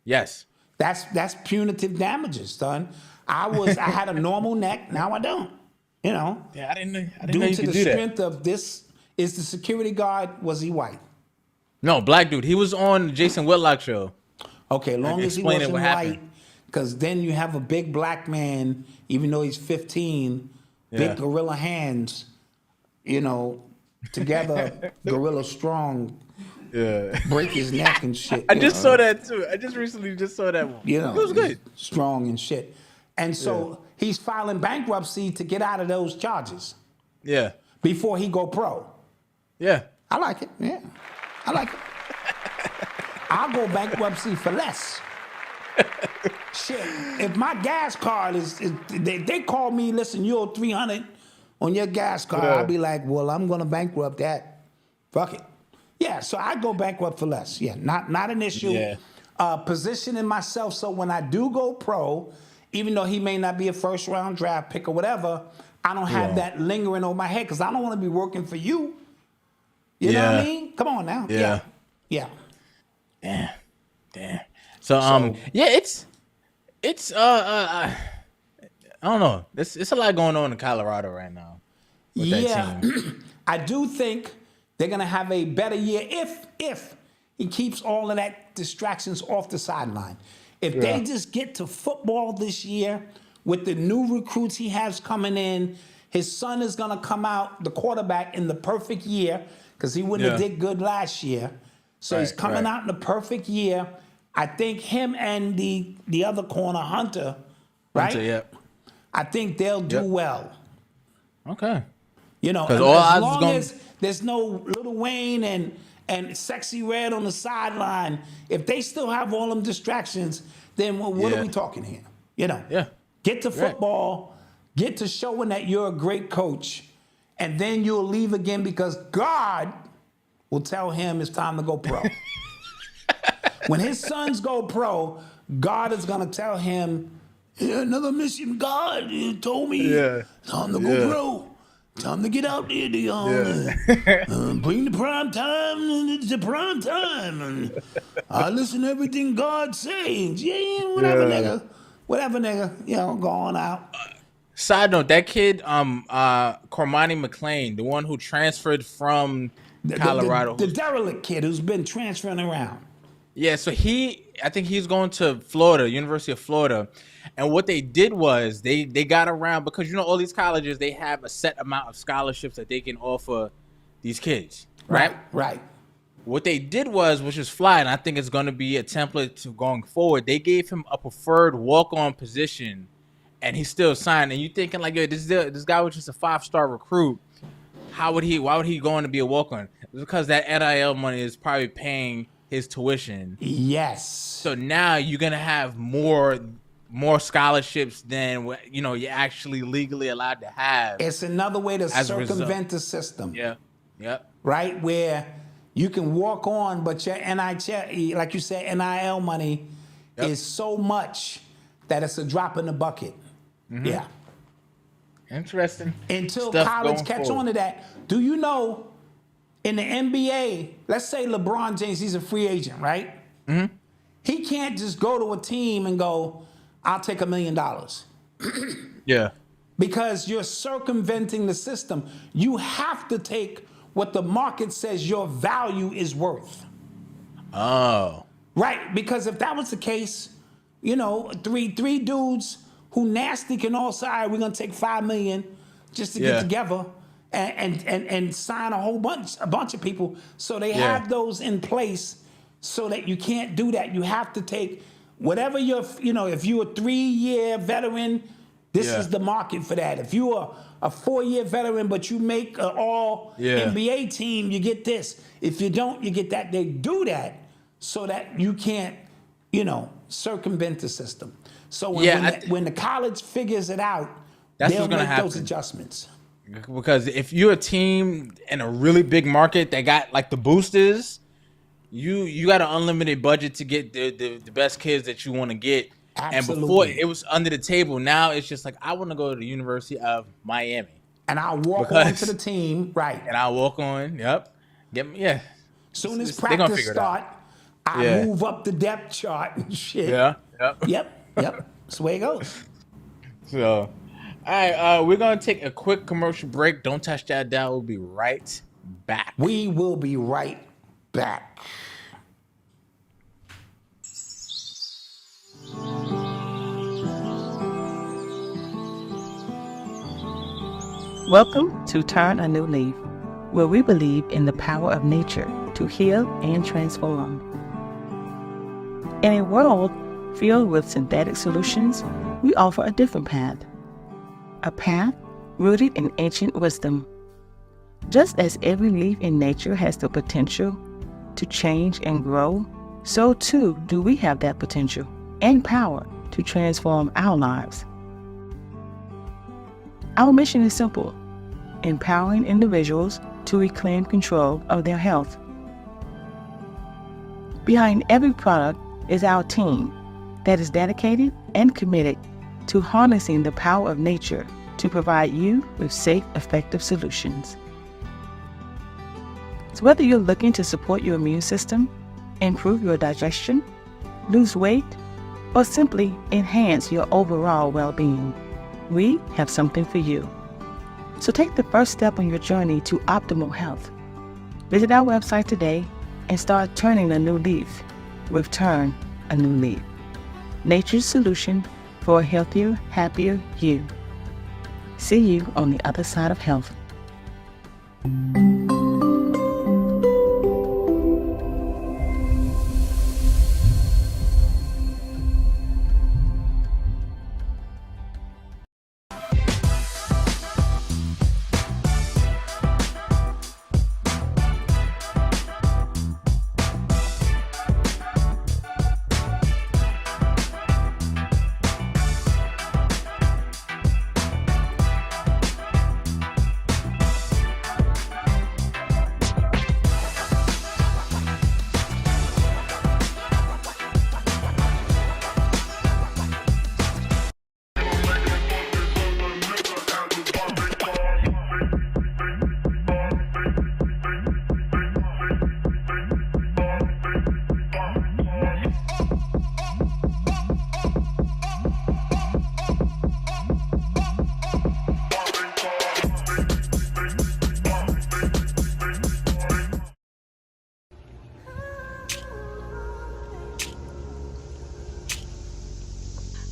C: Yes.
D: That's punitive damages, son. I had a normal neck. Now I don't. You know.
C: Yeah, I didn't know you
D: due
C: could
D: to the
C: do that.
D: strength of this, is the security guard, was he white?
C: No, black dude. He was on the Jason Whitlock show.
D: Okay, long as he wasn't white, because then you have a big black man, even though he's 15, big gorilla hands, you know, together, gorilla strong. Yeah, break his neck and shit.
C: I just saw that too. I just recently saw that one.
D: You know,
C: it was good.
D: Strong and shit. And so he's filing bankruptcy to get out of those charges.
C: Yeah.
D: Before he go pro.
C: Yeah.
D: I like it. Yeah. I like it. I'll go bankruptcy for less. Shit. If my gas card they call me, listen, you owe $300 on your gas card, I'll be like, well, I'm gonna bankrupt that. Fuck it. Yeah, so I go bankrupt for less. Yeah, not an issue.
C: Yeah.
D: Positioning myself so when I do go pro, even though he may not be a first round draft pick or whatever, I don't have that lingering over my head because I don't want to be working for you. You know what I mean? Come on now. Yeah.
C: Damn. So it's I don't know. It's a lot going on in Colorado right now with that team.
D: I do think they're gonna have a better year if he keeps all of that distractions off the sideline. If they just get to football this year with the new recruits he has coming in, his son is gonna come out, the quarterback, in the perfect year, because he wouldn't have did good last year. So he's coming out in the perfect year. I think him and the other corner, Hunter, right?
C: Yep.
D: I think they'll do well.
C: Okay.
D: You know, as long as there's no Lil Wayne and Sexy Red on the sideline, if they still have all them distractions, then what are we talking here? You know, get to football, get to showing that you're a great coach, and then you'll leave again because God will tell him it's time to go pro. When his sons go pro, God is going to tell him, another mission, God, you told me time to go pro. Time to get out there, Deion. Bring the prime time to prime time. And I listen to everything God says. Whatever, nigga. You know, going out.
C: Side note, that kid, Cormani McLean, the one who transferred from Colorado.
D: The derelict kid who's been transferring around.
C: Yeah, so I think he's going to Florida, University of Florida. And what they did was they got around, because, you know, all these colleges, they have a set amount of scholarships that they can offer these kids, right?
D: Right.
C: What they did was, which is fly, and I think it's going to be a template to going forward, they gave him a preferred walk-on position, and he still signed. And you're thinking, like, yo, this guy was just a 5-star recruit. Why would he go on to be a walk-on? It's because that NIL money is probably paying his tuition.
D: Yes.
C: So now you're going to have more more scholarships than you're actually legally allowed to have.
D: It's another way to circumvent the system.
C: Yeah. Yep.
D: Right, where you can walk on, but your NIL, like you said, NIL money is so much that it's a drop in the bucket. Mm-hmm. Yeah.
C: Interesting.
D: Until college catch on to that. Do you know in the NBA, let's say LeBron James, he's a free agent, right?
C: Mm-hmm.
D: He can't just go to a team and go, I'll take $1 million.
C: Yeah.
D: Because you're circumventing the system. You have to take what the market says your value is worth.
C: Oh.
D: Right, because if that was the case, three dudes who nasty can all say, all right, we're gonna take $5 million just to get together and sign a bunch of people. So they have those in place so that you can't do that. You have to take whatever if you're a 3-year veteran, this is the market for that. If you are a 4-year veteran, but you make an all NBA team, you get this. If you don't, you get that. They do that so that you can't, circumvent the system. So when the college figures it out, they'll make those adjustments.
C: Because if you're a team in a really big market that got like the boosters, you got an unlimited budget to get the best kids that you want to get.
D: Absolutely.
C: And before it was under the table. Now it's just like, I want to go to the University of Miami.
D: And I'll walk on to the team, right.
C: And I'll walk on,
D: Soon as practice start, I move up the depth chart and shit. Yep. That's the way it goes.
C: So, all right, we're going to take a quick commercial break. Don't touch that dial. We'll be right back.
D: We will be right back.
G: Welcome to Turn a New Leaf, where we believe in the power of nature to heal and transform. In a world filled with synthetic solutions, we offer a different path. A path rooted in ancient wisdom. Just as every leaf in nature has the potential to change and grow, so too do we have that potential and power to transform our lives. Our mission is simple: empowering individuals to reclaim control of their health. Behind every product is our team that is dedicated and committed to harnessing the power of nature to provide you with safe, effective solutions. So whether you're looking to support your immune system, improve your digestion, lose weight, or simply enhance your overall well-being, we have something for you. So take the first step on your journey to optimal health. Visit our website today and start turning a new leaf with Turn a New Leaf, nature's solution for a healthier, happier you. See you on the other side of health.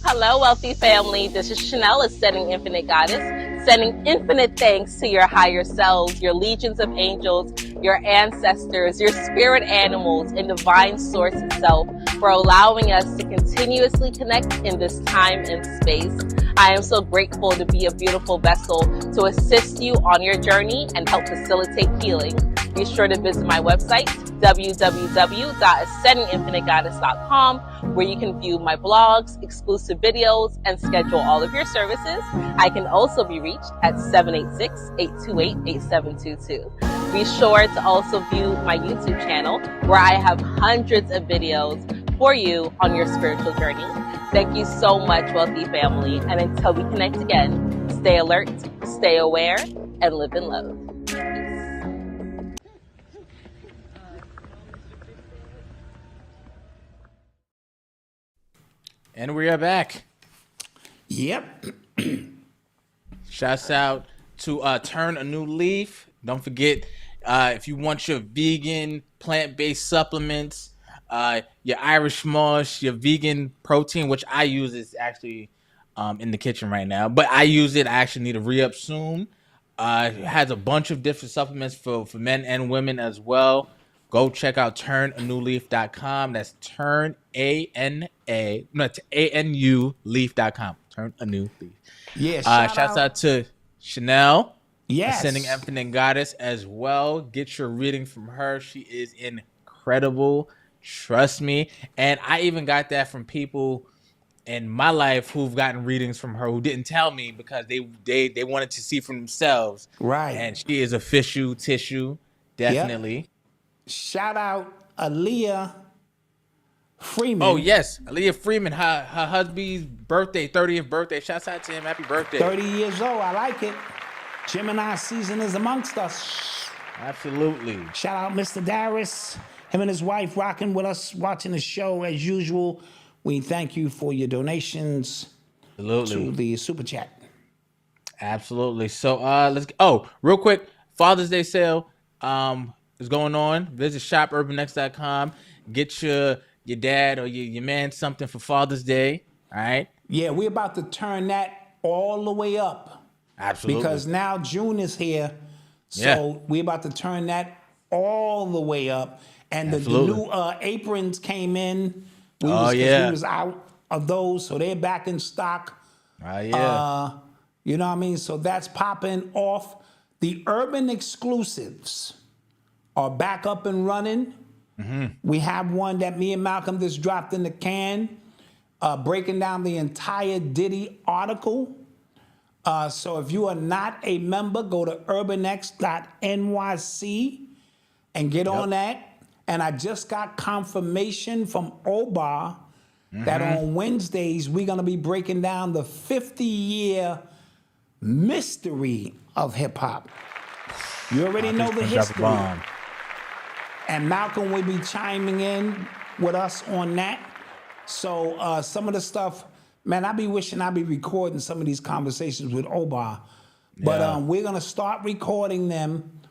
H: Hello, wealthy family. This is Chanel, Ascending Infinite Goddess, sending infinite thanks to your higher selves, your legions of angels, your ancestors, your spirit animals, and divine source itself for allowing us to continuously connect in this time and space. I am so grateful to be a beautiful vessel to assist you on your journey and help facilitate healing. Be sure to visit my website, www.ascendinginfinitegoddess.com, where you can view my blogs, exclusive videos, and schedule all of your services. I can also be reached at 786-828-8722. Be sure to also view my YouTube channel, where I have hundreds of videos for you on your spiritual journey. Thank you so much, wealthy family. And until we connect again, stay alert, stay aware, and live in love.
C: And we are back.
D: Yep.
C: Shouts out to Turn a New Leaf. Don't forget, if you want your vegan, plant-based supplements, your Irish moss, your vegan protein, which I use is actually in the kitchen right now, but I use it. I actually need to re-up soon. It has a bunch of different supplements for men and women as well. Go check out turnanewleaf.com. That's A-N-U leaf.com. Turn a New Leaf.
D: Yeah,
C: shouts out to Chanel.
D: Yes.
C: Ascending Infinite Goddess as well. Get your reading from her. She is incredible. Trust me. And I even got that from people in my life who've gotten readings from her who didn't tell me because they wanted to see for themselves.
D: Right.
C: And she is official tissue. Definitely.
D: Yep. Shout out Aaliyah Freeman.
C: Oh, yes. Aaliyah Freeman, her husband's birthday, 30th birthday. Shouts out to him. Happy birthday.
D: 30 years old. I like it. Gemini season is amongst us.
C: Absolutely.
D: Shout out Mr. Darius. Him and his wife rocking with us, watching the show as usual. We thank you for your donations.
C: Absolutely.
D: To the super chat.
C: Absolutely. So real quick, Father's Day sale is going on. Visit shopurbanx.com. Get your dad or your man something for Father's Day. All right.
D: Yeah, we're about to turn that all the way up.
C: Absolutely.
D: Because now June is here. So we're about to turn that all the way up. And the new aprons came in. We was out of those, so they're back in stock.
C: You know
D: what I mean? So that's popping off. The urban exclusives are back up and running. Mm-hmm. We have one that me and Malcolm just dropped in the can, breaking down the entire Diddy article. So if you are not a member, go to urbanx.nyc and get on that. And I just got confirmation from Oba that on Wednesdays, we're going to be breaking down the 50-year mystery of hip-hop. You already know the history. And Malcolm will be chiming in with us on that. So some of the stuff, man, I be wishing I'd be recording some of these conversations with Oba. But we're going to start recording them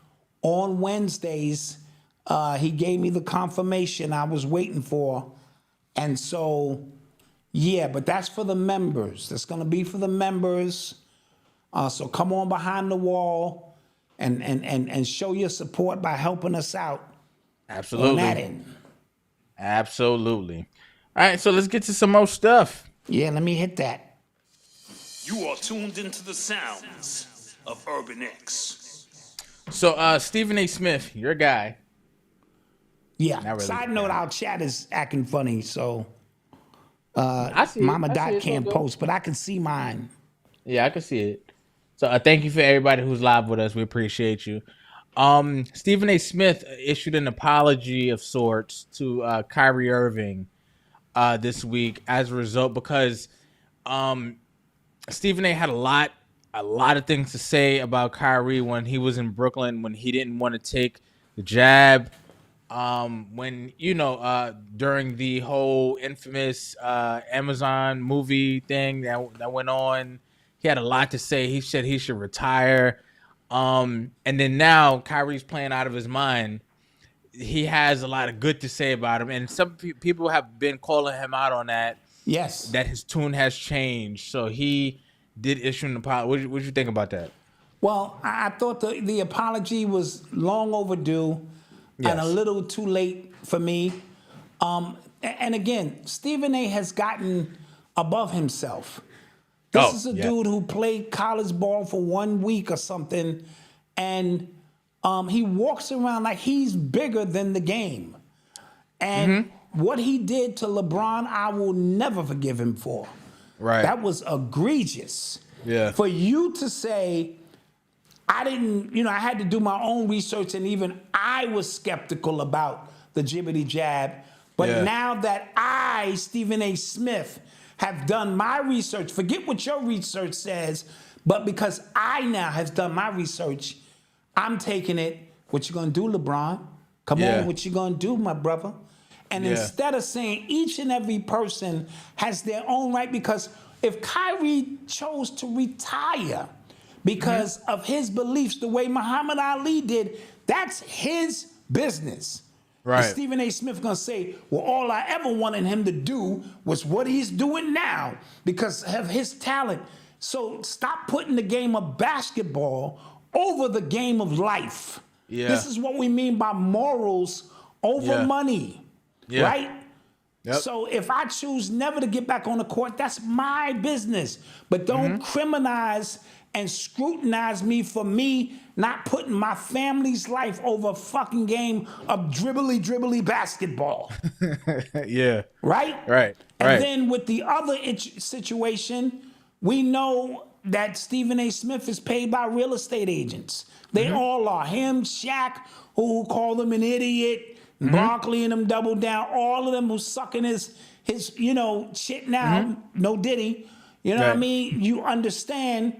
D: on Wednesdays. He gave me the confirmation I was waiting for. And so, but that's for the members. That's going to be for the members. So come on behind the wall and show your support by helping us out.
C: Absolutely.
D: On that end.
C: Absolutely. All right, so let's get to some more stuff.
D: Yeah, let me hit that.
F: You are tuned into the sounds of Urban X.
C: So, Stephen A. Smith, your guy.
D: Yeah. Really. Side note, our chat is acting funny, so Mama Dot can't post, but I can see mine.
C: Yeah, I can see it. So thank you for everybody who's live with us. We appreciate you. Stephen A. Smith issued an apology of sorts to Kyrie Irving this week as a result because Stephen A. had a lot of things to say about Kyrie when he was in Brooklyn, when he didn't want to take the jab. When during the whole infamous Amazon movie thing that went on, he had a lot to say. He said he should retire. And then now Kyrie's playing out of his mind. He has a lot of good to say about him, and some people have been calling him out on that.
D: Yes,
C: that his tune has changed. So he did issue an apology. What did you think about that?
D: Well, I thought the apology was long overdue. Yes. And a little too late for me. And again, Stephen A. has gotten above himself. This is a dude who played college ball for 1 week or something and He walks around like he's bigger than the game. And what he did to LeBron, I will never forgive him for.
C: Right.
D: That was egregious.
C: Yeah.
D: For you to say, I didn't, I had to do my own research, and even I was skeptical about the jibbity jab. But now that I, Stephen A. Smith, have done my research, forget what your research says, but because I now have done my research, I'm taking it. What you gonna do, LeBron? Come on, what you gonna do, my brother? And instead of saying each and every person has their own right, because if Kyrie chose to retire because of his beliefs the way Muhammad Ali did, that's his business. Right. And Stephen A. Smith gonna say, well, all I ever wanted him to do was what he's doing now because of his talent. So stop putting the game of basketball over the game of life. Yeah. This is what we mean by morals over money, right? Yep. So if I choose never to get back on the court, that's my business. But don't criminalize and scrutinize me for me not putting my family's life over a fucking game of dribbly basketball. Right? And then with the other situation, we know that Stephen A. Smith is paid by real estate agents. They all are. Him, Shaq, who called him an idiot, Barkley and them double down, all of them who sucking his shit now, no Diddy. You know what I mean? You understand,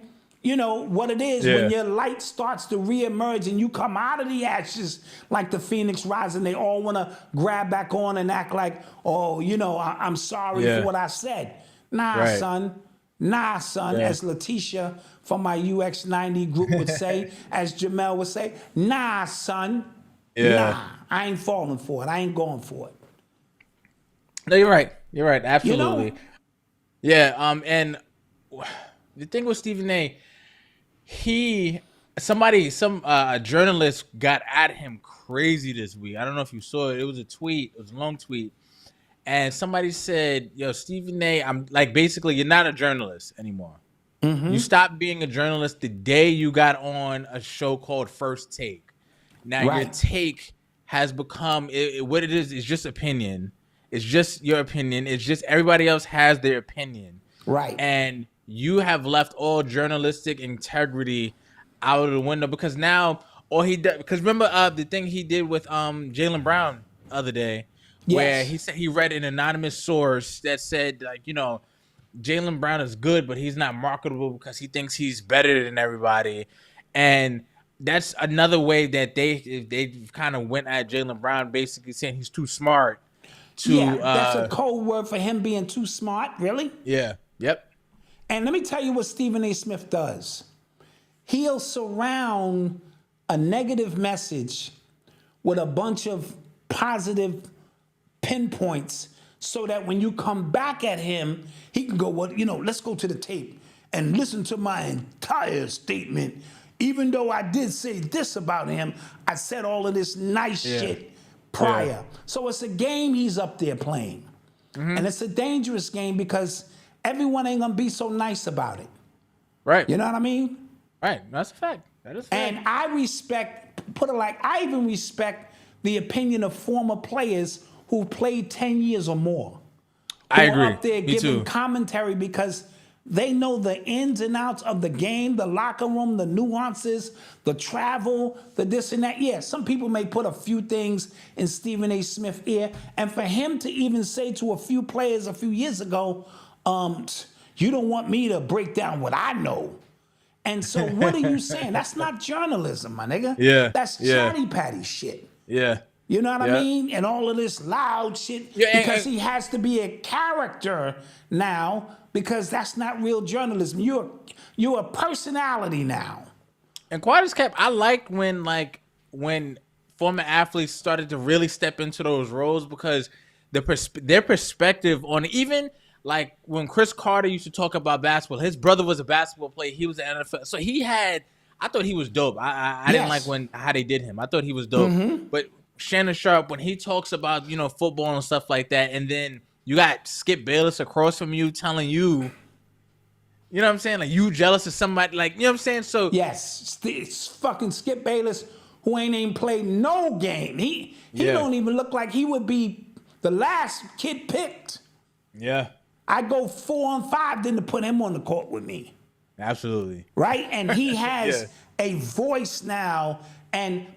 D: what it is when your light starts to reemerge and you come out of the ashes like the Phoenix Rising. They all want to grab back on and act like, oh, I'm sorry for what I said. Nah, son. Nah, son, as Letitia from my UX90 group would say, as Jamel would say, nah, son. Nah, I ain't falling for it. I ain't going for it.
C: No, you're right. You're right. Absolutely. And the thing with Stephen A., a journalist got at him crazy this week. I don't know if you saw it. It was a tweet. It was a long tweet. And somebody said, yo, Stephen A., I'm like, basically, you're not a journalist anymore. You stopped being a journalist the day you got on a show called First Take. Now, your take has become, what it is just opinion. It's just your opinion. It's just everybody else has their opinion.
D: Right.
C: And you have left all journalistic integrity out of the window because now all he does, because remember the thing he did with Jaylen Brown the other day, where he said he read an anonymous source that said, like, Jaylen Brown is good, but he's not marketable because he thinks he's better than everybody. And that's another way that they kind of went at Jaylen Brown, basically saying he's too smart.
D: That's a code word for him being too smart, really?
C: Yeah. Yep.
D: And let me tell you what Stephen A. Smith does. He'll surround a negative message with a bunch of positive pinpoints so that when you come back at him, he can go, well, let's go to the tape and listen to my entire statement. Even though I did say this about him, I said all of this nice shit prior. Yeah. So it's a game he's up there playing. And it's a dangerous game because everyone ain't gonna be so nice about it.
C: Right.
D: You know what I mean?
C: Right. That's a fact. That is a fact.
D: And I I even respect the opinion of former players who played 10 years or more.
C: I agree.
D: Up there giving commentary because they know the ins and outs of the game, the locker room, the nuances, the travel, the this and that. Yeah, some people may put a few things in Stephen A. Smith's ear. And for him to even say to a few players a few years ago, you don't want me to break down what I know. And so what are you saying? That's not journalism, my nigga.
C: Yeah.
D: That's chatty patty shit.
C: Yeah.
D: You know what I mean? And all of this loud shit because he has to be a character now because that's not real journalism. You're a personality now.
C: And quiet as kept, I like when former athletes started to really step into those roles because their perspective on even like when Chris Carter used to talk about basketball, his brother was a basketball player. He was an NFL. So I thought he was dope. I didn't like how they did him. I thought he was dope. But Shannon Sharp, when he talks about, football and stuff like that, and then you got Skip Bayless across from you telling you, you know what I'm saying? Like, you jealous of somebody, like, you know what I'm saying? So
D: yes, it's fucking Skip Bayless, who ain't even played no game. He don't even look like he would be the last kid picked.
C: Yeah.
D: I'd go 4-on-5 than to put him on the court with me.
C: Absolutely.
D: Right? And he has a voice now,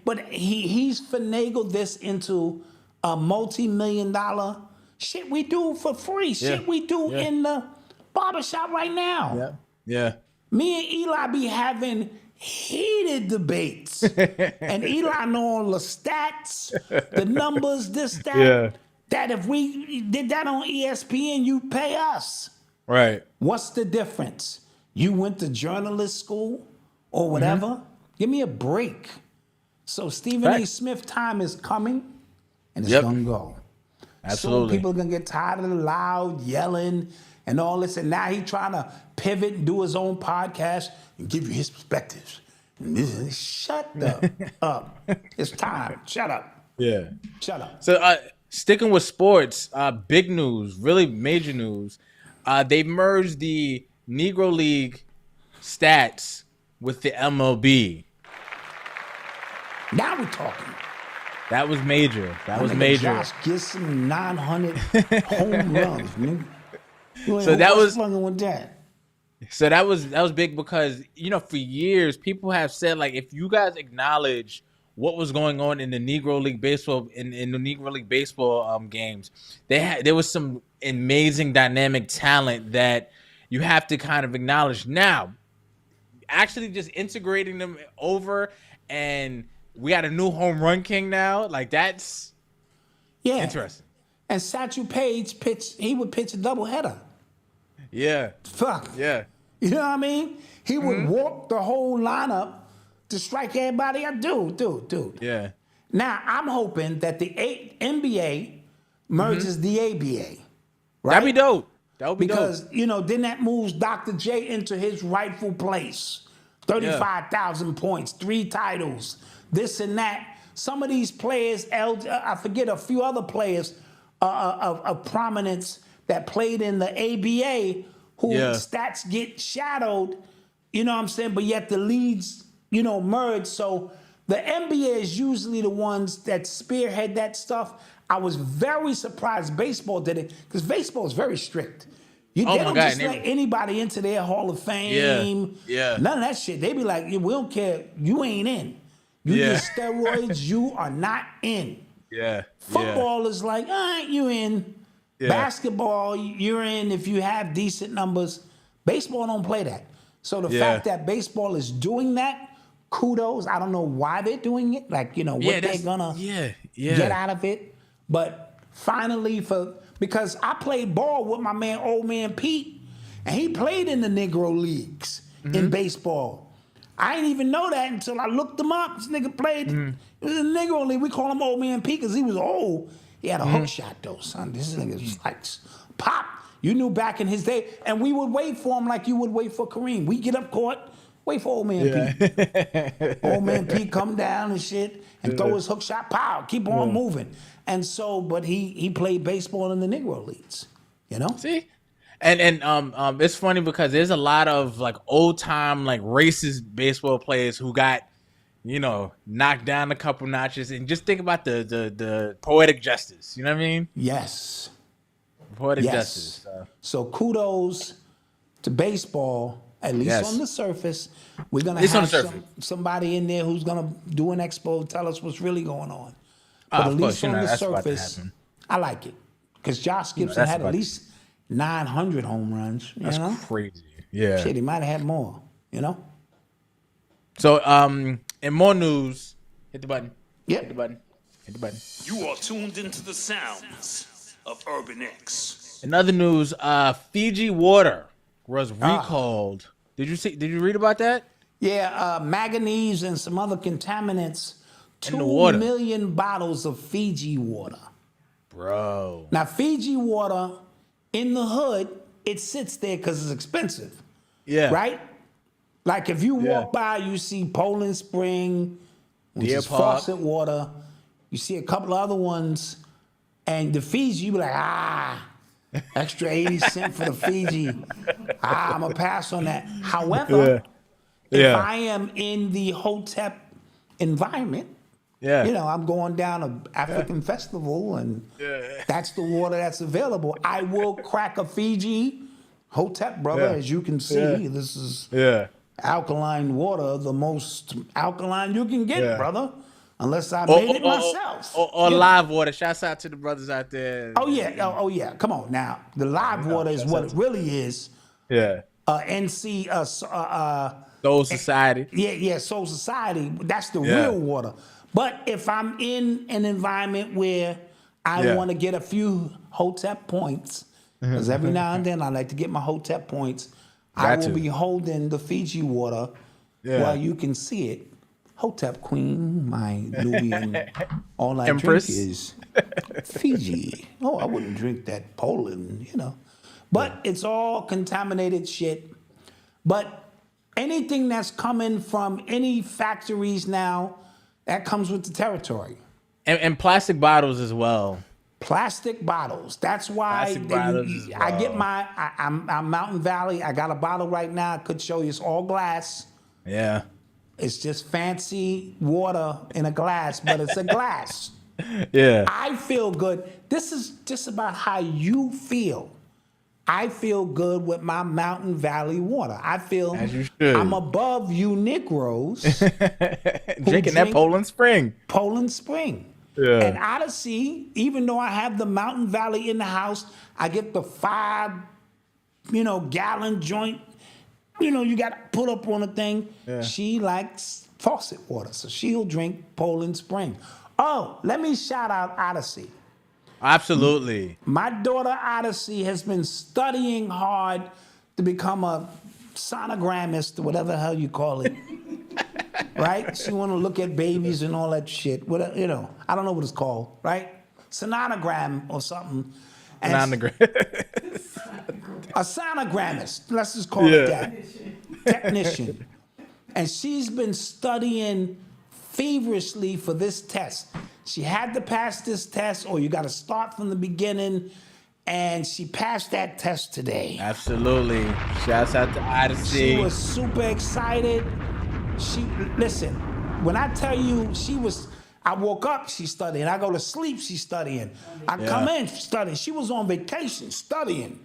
D: but he's finagled this into a multi-million-dollar shit we do for free. Shit we do in the barbershop right now.
C: Yeah.
D: Me and Eli be having heated debates. And Eli know all the stats, the numbers, this, that.
C: Yeah.
D: That if we did that on ESPN, you pay us.
C: Right.
D: What's the difference? You went to journalist school or whatever? Give me a break. So Stephen A. Smith time is coming, and it's going to go.
C: Absolutely.
D: So people are going to get tired of the loud yelling and all this, and now he's trying to pivot and do his own podcast and give you his perspectives. Shut up. It's time. Shut up.
C: Yeah.
D: Shut up.
C: So sticking with sports, big news, really major news. They merged the Negro League stats with the MLB.
D: Now we're talking.
C: That was major. That was
D: nigga
C: major.
D: Josh gets some 900 home runs, nigga.
C: So that was
D: fucking with that.
C: So that was big because, you know, for years people have said, like, if you guys acknowledge what was going on in the Negro League baseball in the Negro League baseball games, there was some amazing dynamic talent that you have to kind of acknowledge. Now, actually just integrating them over, and we got a new home run king now. Like, that's interesting.
D: And Satchel Paige would pitch a doubleheader.
C: Yeah.
D: Fuck.
C: Yeah.
D: You know what I mean? He would walk the whole lineup to strike everybody out. Dude.
C: Yeah.
D: Now, I'm hoping that the NBA merges the ABA. Right?
C: That'd be dope. That would be
D: because,
C: dope.
D: you know, then that moves Dr. J into his rightful place. 35,000 points, 3 titles, this and that. Some of these players, I forget a few other players of prominence that played in the ABA who stats get shadowed, you know what I'm saying? But yet the leagues, you know, merge. So the NBA is usually the ones that spearhead that stuff. I was very surprised baseball did it because baseball is very strict. They don't just let anybody into their Hall of Fame.
C: Yeah.
D: None of that shit. They be like, we don't care. You ain't in. You get steroids, you are not in.
C: Yeah.
D: Football is like, all right, you in. Yeah. Basketball, you're in if you have decent numbers. Baseball don't play that. So the fact that baseball is doing that, kudos. I don't know why they're doing it. Like, you know, what they're gonna get out of it. But finally, because I played ball with my man, old man Pete, and he played in the Negro Leagues in baseball. I didn't even know that until I looked him up. This nigga played. It was a Negro League. We call him old man Pete because he was old. He had a hook shot though, son. This nigga was like pop. You knew back in his day, and we would wait for him like you would wait for Kareem. We get up court, wait for old man Pete. Old man Pete come down and shit and throw his hook shot, pow, keep on moving. And so, but he played baseball in the Negro Leagues, you know?
C: See? And it's funny because there's a lot of like old time like racist baseball players who got, you know, knocked down a couple notches. And just think about the poetic justice. You know what I mean?
D: Yes.
C: Poetic justice.
D: So kudos to baseball, at least on the surface. We're gonna have somebody in there who's gonna do an expo, tell us what's really going on. But at least on the surface, I like it. Because Josh Gibson had at least 900 home runs.
C: That's crazy. Yeah.
D: Shit, he might have had more, you know?
C: So, in more news, hit the button.
D: Yeah.
C: Hit the button. Hit the button.
F: You are tuned into the sounds of Urban X.
C: In other news, Fiji water was recalled. Did you read about that?
D: Yeah, manganese and some other contaminants. 2 million bottles of Fiji water.
C: Bro.
D: Now, Fiji water, in the hood, it sits there because it's expensive.
C: Yeah.
D: Right? Like if you walk by, you see Poland Spring, which is faucet water. You see a couple other ones. And the Fiji, you be like, extra 80 cents for the Fiji. I'm going to pass on that. However, if I am in the Hotep environment.
C: Yeah.
D: You know, I'm going down an African festival, and that's the water that's available. I will crack a Fiji Hotep, brother. As you can see, this is alkaline water, the most alkaline you can get, brother. Unless I made it myself.
C: Or live water. Shouts out to the brothers out there.
D: Oh yeah. Come on now. The live water is what it really is.
C: Yeah.
D: NC
C: Soul Society.
D: Yeah, Soul Society. That's the real water. But if I'm in an environment where I want to get a few Hotep points, because every now and then I like to get my Hotep points, I will be holding the Fiji water while you can see it. Hotep Queen, my Nubian, all I
C: Empress.
D: drink is Fiji. Oh, I wouldn't drink that Poland, you know. But it's all contaminated shit. But anything that's coming from any factories now, that comes with the territory.
C: And plastic bottles as well.
D: Plastic bottles. That's why I get my, I'm Mountain Valley. I got a bottle right now. I could show you. It's all glass.
C: Yeah.
D: It's just fancy water in a glass, but it's a glass.
C: Yeah.
D: I feel good. This is just about how you feel. I feel good with my Mountain Valley water. I feel I'm above you Negroes.
C: Drinking that Poland Spring.
D: Poland Spring.
C: Yeah.
D: And Odyssey, even though I have the Mountain Valley in the house, I get the 5, gallon joint. You got to put up on a thing. Yeah. She likes faucet water, so she'll drink Poland Spring. Oh, let me shout out Odyssey.
C: Absolutely.
D: My daughter Odyssey has been studying hard to become a sonogrammist, or whatever the hell you call it. Right? She want to look at babies and all that shit. I don't know what it's called, right? Sonogram or something. A sonogrammist, let's just call it that. Technician. And she's been studying feverishly for this test. She had to pass this test, or you got to start from the beginning, and she passed that test today.
C: Absolutely. Shouts out to Odyssey.
D: She was super excited. Listen, when I tell you I woke up, she's studying. I go to sleep, she's studying. I come in, studying. She was on vacation studying.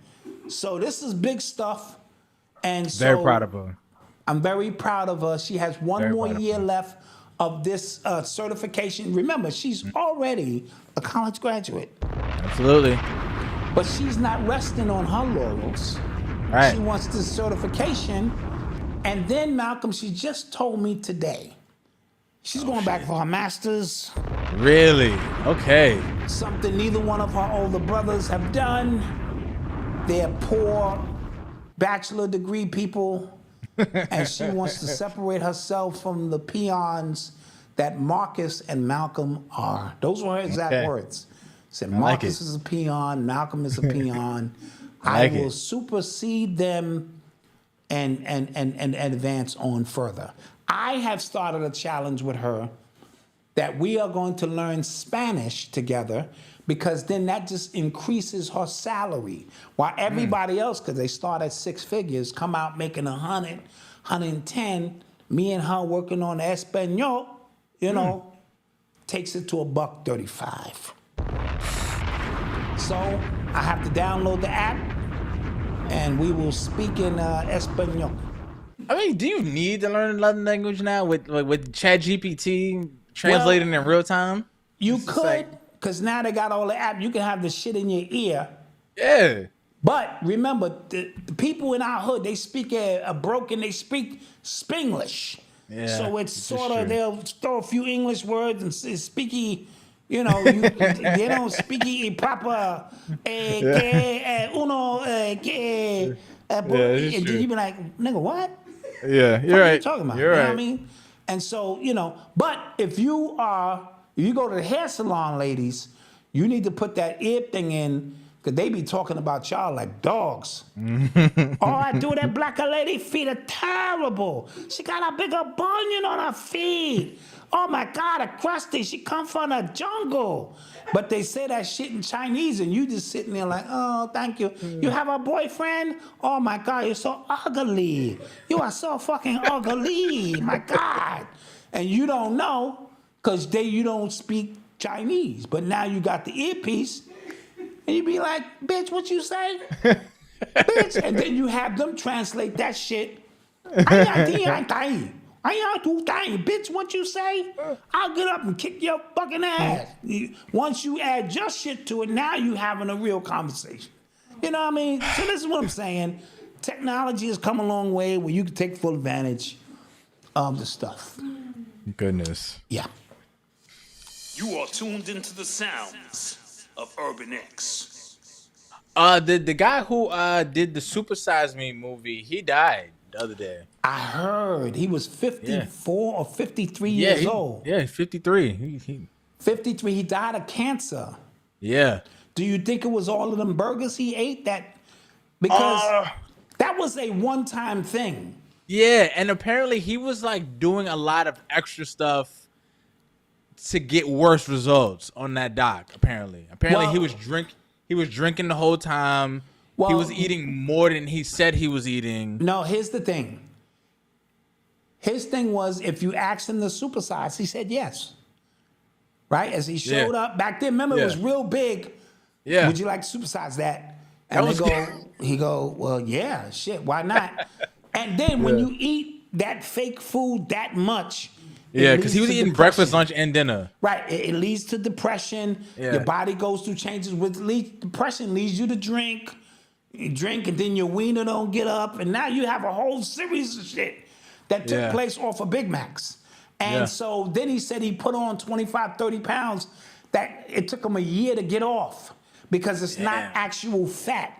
D: So this is big stuff. And so
C: very proud of her.
D: I'm very proud of her. She has one more year left of this certification. Remember, she's already a college graduate.
C: Absolutely.
D: But she's not resting on her laurels.
C: Right.
D: She wants this certification. And then, Malcolm, she just told me today, she's going back for her master's.
C: Really? Okay.
D: Something neither one of her older brothers have done. They're poor bachelor degree people. And she wants to separate herself from the peons that Marcus and Malcolm are. Those were her exact words. Said Marcus is a peon, Malcolm is a peon. I will supersede them and advance on further. I have started a challenge with her that we are going to learn Spanish together, because then that just increases her salary. While everybody else, because they start at 6 figures, come out making 100, 110, me and her working on Espanol, takes it to $135. So I have to download the app, and we will speak in Espanol.
C: I mean, do you need to learn another language now with ChatGPT translating in real time?
D: You could, because now they got all the app. You can have the shit in your ear.
C: Yeah.
D: But remember, the people in our hood, they speak they speak Spanglish.
C: Yeah,
D: so it's sort of, they'll throw a few English words and speaky, they don't speaky proper. And you be like, nigga, what?
C: Yeah, you're right.
D: What are you talking about?
C: You're
D: you know
C: right.
D: what I mean? And so, but if you go to the hair salon, ladies, you need to put that ear thing in, because they be talking about y'all like dogs. I do that black lady feet are terrible. She got a bigger bunion on her feet. Oh my God, a crusty. She come from the jungle. But they say that shit in Chinese, and you just sitting there like, oh, thank you. You have a boyfriend? Oh my God, you're so ugly. You are so fucking ugly. My God. and you don't know because you don't speak Chinese. But now you got the earpiece, and you be like, bitch, what you say? Bitch. And then you have them translate that shit. Bitch, what you say? I'll get up and kick your fucking ass. Once you add your shit to it, now you having a real conversation. You know what I mean? So this is what I'm saying. Technology has come a long way where you can take full advantage of the stuff.
C: Goodness.
D: Yeah.
F: You are tuned into the sounds of Urban X.
C: The guy who did the Super Size Me movie, he died the other day.
D: I heard he was 54 or 53 years old.
C: Yeah, 53.
D: 53. He died of cancer.
C: Yeah.
D: Do you think it was all of them burgers he ate that? Because that was a one-time thing.
C: Yeah, and apparently he was like doing a lot of extra stuff to get worse results on that doc. Apparently, he was drinking the whole time. He was eating more than he said he was eating.
D: No, here's the thing. His thing was, if you asked him to supersize, he said yes. Right? As he showed up back then, remember it was real big.
C: Yeah.
D: Would you like to supersize that? And he go, well, yeah, shit, why not? And then when you eat that fake food that much,
C: because he was eating breakfast, lunch, and dinner.
D: Right. It leads to depression.
C: Yeah.
D: Your body goes through changes. Depression leads you to drink. You drink, and then your wiener don't get up. And now you have a whole series of shit that took place off of Big Macs. And so then he said he put on 25, 30 pounds that it took him a year to get off because it's not actual fat.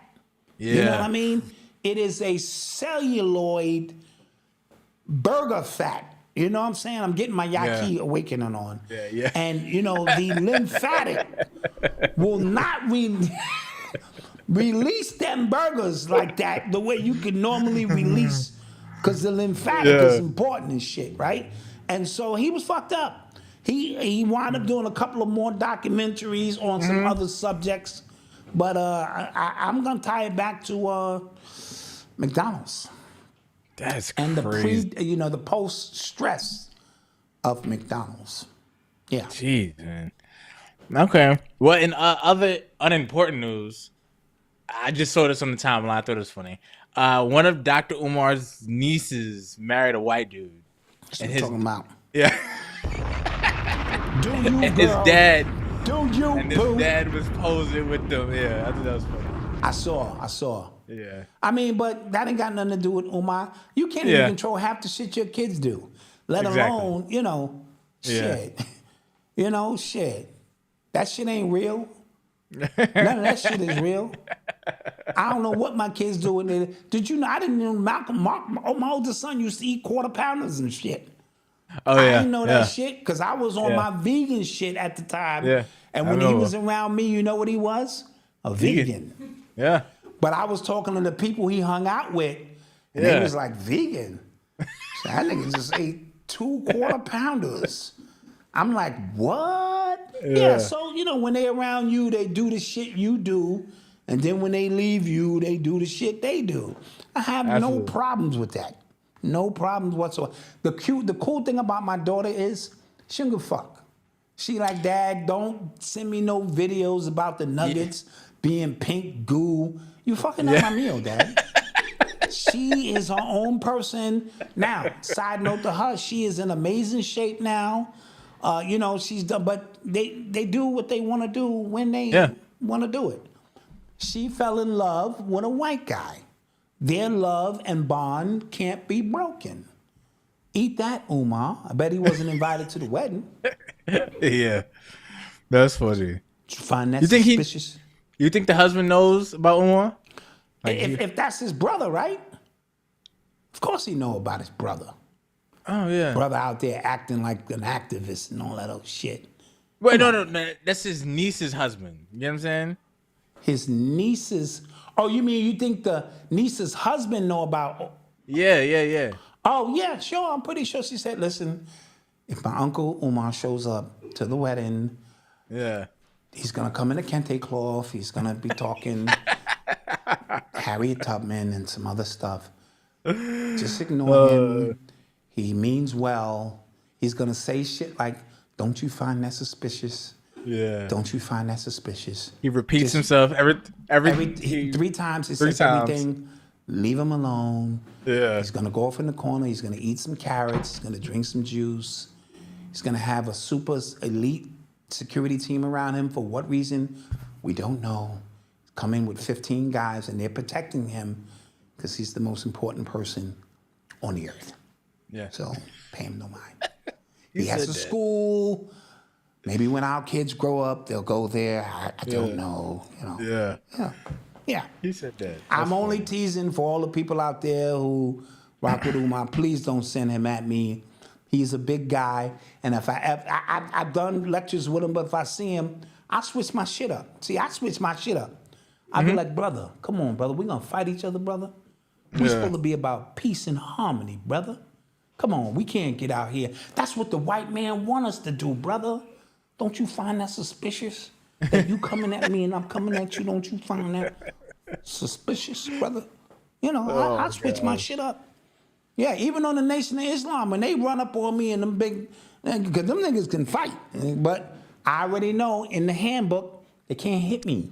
D: Yeah. You know what I mean? It is a celluloid burger fat. You know what I'm saying? I'm getting my Yaki awakening on.
C: Yeah.
D: And, the lymphatic will not release them burgers like that the way you can normally release, because the lymphatic is important and shit, right? And so he was fucked up. He wound up doing a couple of more documentaries on some other subjects, but I'm gonna tie it back to McDonald's.
C: That's
D: and
C: crazy.
D: The post stress of McDonald's. Yeah.
C: Jeez, man. Okay. Well, in other unimportant news, I just saw this on the timeline. I thought it was funny. One of Dr. Umar's nieces married a white dude.
D: That's what I'm talking about.
C: Yeah.
D: Do you,
C: and
D: girl?
C: his dad.
D: Do you,
C: and
D: boo?
C: his dad was posing with them. Yeah, I thought that was funny.
D: I saw.
C: Yeah.
D: I mean, but that ain't got nothing to do with Umar. You can't even control half the shit your kids do, let alone, shit. Shit. That shit ain't real. None of that shit is real. I don't know what my kids do in there. Did you know? I didn't know Malcolm. My oldest son used to eat quarter pounders and shit.
C: Oh,
D: I didn't know that shit because I was on my vegan shit at the time.
C: Yeah.
D: And when he was around me, you know what he was? A vegan.
C: Yeah.
D: But I was talking to the people he hung out with, and they was like, vegan? So that nigga just ate 2 quarter pounders. I'm like, what? Yeah, so, when they around you, they do the shit you do, and then when they leave you, they do the shit they do. I have no problems with that. No problems whatsoever. The cool thing about my daughter is she don't give a fuck. She like, Dad, don't send me no videos about the nuggets being pink goo. You fucking up my meal, Dad. She is her own person. Now, side note to her, she is in amazing shape now. She's done, but they do what they want to do when they want to do it. She fell in love with a white guy. Their love and bond can't be broken. Eat that, Umar. I bet he wasn't invited to the wedding.
C: Yeah, that's funny.
D: Did you find that suspicious?
C: You think the husband knows about Umar?
D: If that's his brother, right? Of course he know about his brother.
C: Oh, yeah.
D: Brother out there acting like an activist and all that old shit.
C: Wait, no. That's his niece's husband. You know what I'm saying?
D: His niece's... Oh, you mean you think the niece's husband know about...
C: Yeah.
D: Oh, yeah, sure. I'm pretty sure she said, listen, if my uncle Umar shows up to the wedding...
C: Yeah.
D: He's going to come in a kente cloth. He's going to be talking Harriet Tubman and some other stuff. Just ignore him. He means well. He's gonna say shit like, "Don't you find that suspicious?
C: Yeah.
D: Don't you find that suspicious?"
C: He repeats himself every
D: 3 times. He says everything. Leave him alone.
C: Yeah.
D: He's gonna go off in the corner. He's gonna eat some carrots. He's gonna drink some juice. He's gonna have a super elite security team around him. For what reason? We don't know. Come in with 15 guys, and they're protecting him because he's the most important person on the earth.
C: Yeah.
D: So pay him no mind. He has a school. Maybe when our kids grow up, they'll go there. I don't know. Yeah.
C: He said that.
D: I'm only teasing for all the people out there who rock with Umar. Please don't send him at me. He's a big guy, and if I've done lectures with him, but if I see him, I switch my shit up. See, I switch my shit up. I'll be like, brother, come on, brother. We're going to fight each other, brother. We're supposed to be about peace and harmony, brother. Come on, we can't get out here. That's what the white man want us to do, brother. Don't you find that suspicious? That you coming at me and I'm coming at you, don't you find that suspicious, brother? I switch my shit up. Yeah, even on the Nation of Islam, when they run up on me and them big, because them niggas can fight. But I already know in the handbook, they can't hit me.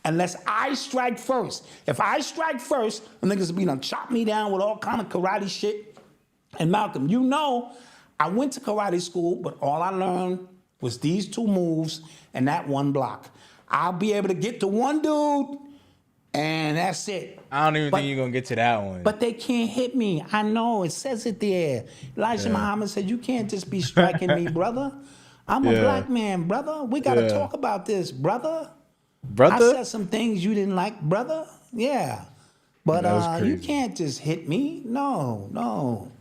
D: Unless I strike first. If I strike first, the niggas be done chop me down with all kind of karate shit. And Malcolm, I went to karate school, but all I learned was these 2 moves and that 1 block. I'll be able to get to one dude, and that's it.
C: I don't even think you're going to get to that one.
D: But they can't hit me. I know, it says it there. Elijah Muhammad said, you can't just be striking me, brother. I'm a black man, brother. We got to talk about this, brother. I said some things you didn't like, brother. Yeah. But you can't just hit me. No.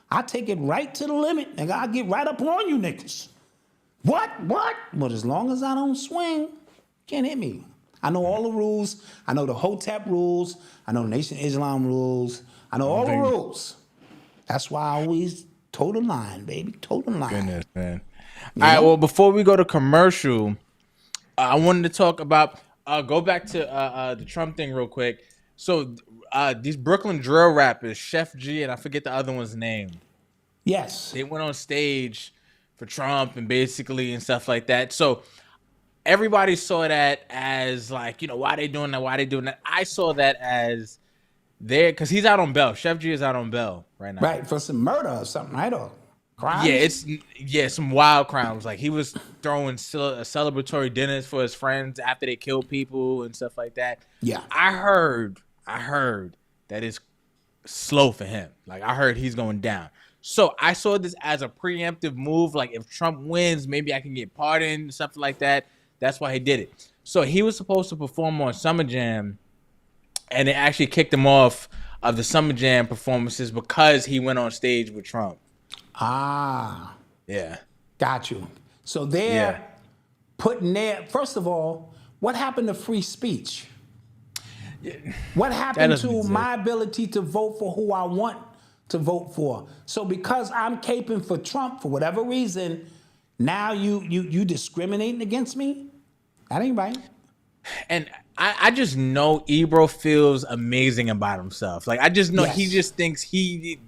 D: I take it right to the limit, and I'll get right up on you niggas. What? But as long as I don't swing, you can't hit me. I know all the rules. I know the Hotep rules. I know Nation Islam rules. I know all the rules. That's why I always toe the line, baby. Toe the line.
C: Goodness, man. All right, well, before we go to commercial, I wanted to talk about, go back to the Trump thing real quick. So these Brooklyn drill rappers, Chef G, and I forget the other one's name.
D: Yes.
C: They went on stage for Trump and basically and stuff like that. So everybody saw that as like, why they doing that? I saw that as because he's out on bail. Chef G is out on bail right now.
D: Right, for some murder or something, right? Or crimes?
C: Yeah, some wild crimes. Like he was throwing celebratory dinners for his friends after they killed people and stuff like that.
D: Yeah.
C: I heard that it's slow for him. Like I heard he's going down. So I saw this as a preemptive move. Like if Trump wins, maybe I can get pardoned, something like that. That's why he did it. So he was supposed to perform on Summer Jam, and they actually kicked him off of the Summer Jam performances because he went on stage with Trump.
D: Ah.
C: Yeah.
D: Got you. So they're putting first of all, what happened to free speech? What happened to my ability to vote for who I want to vote for? So because I'm caping for Trump for whatever reason, now you discriminating against me? That ain't right.
C: And I just know Ebro feels amazing about himself. Like I just know he just thinks he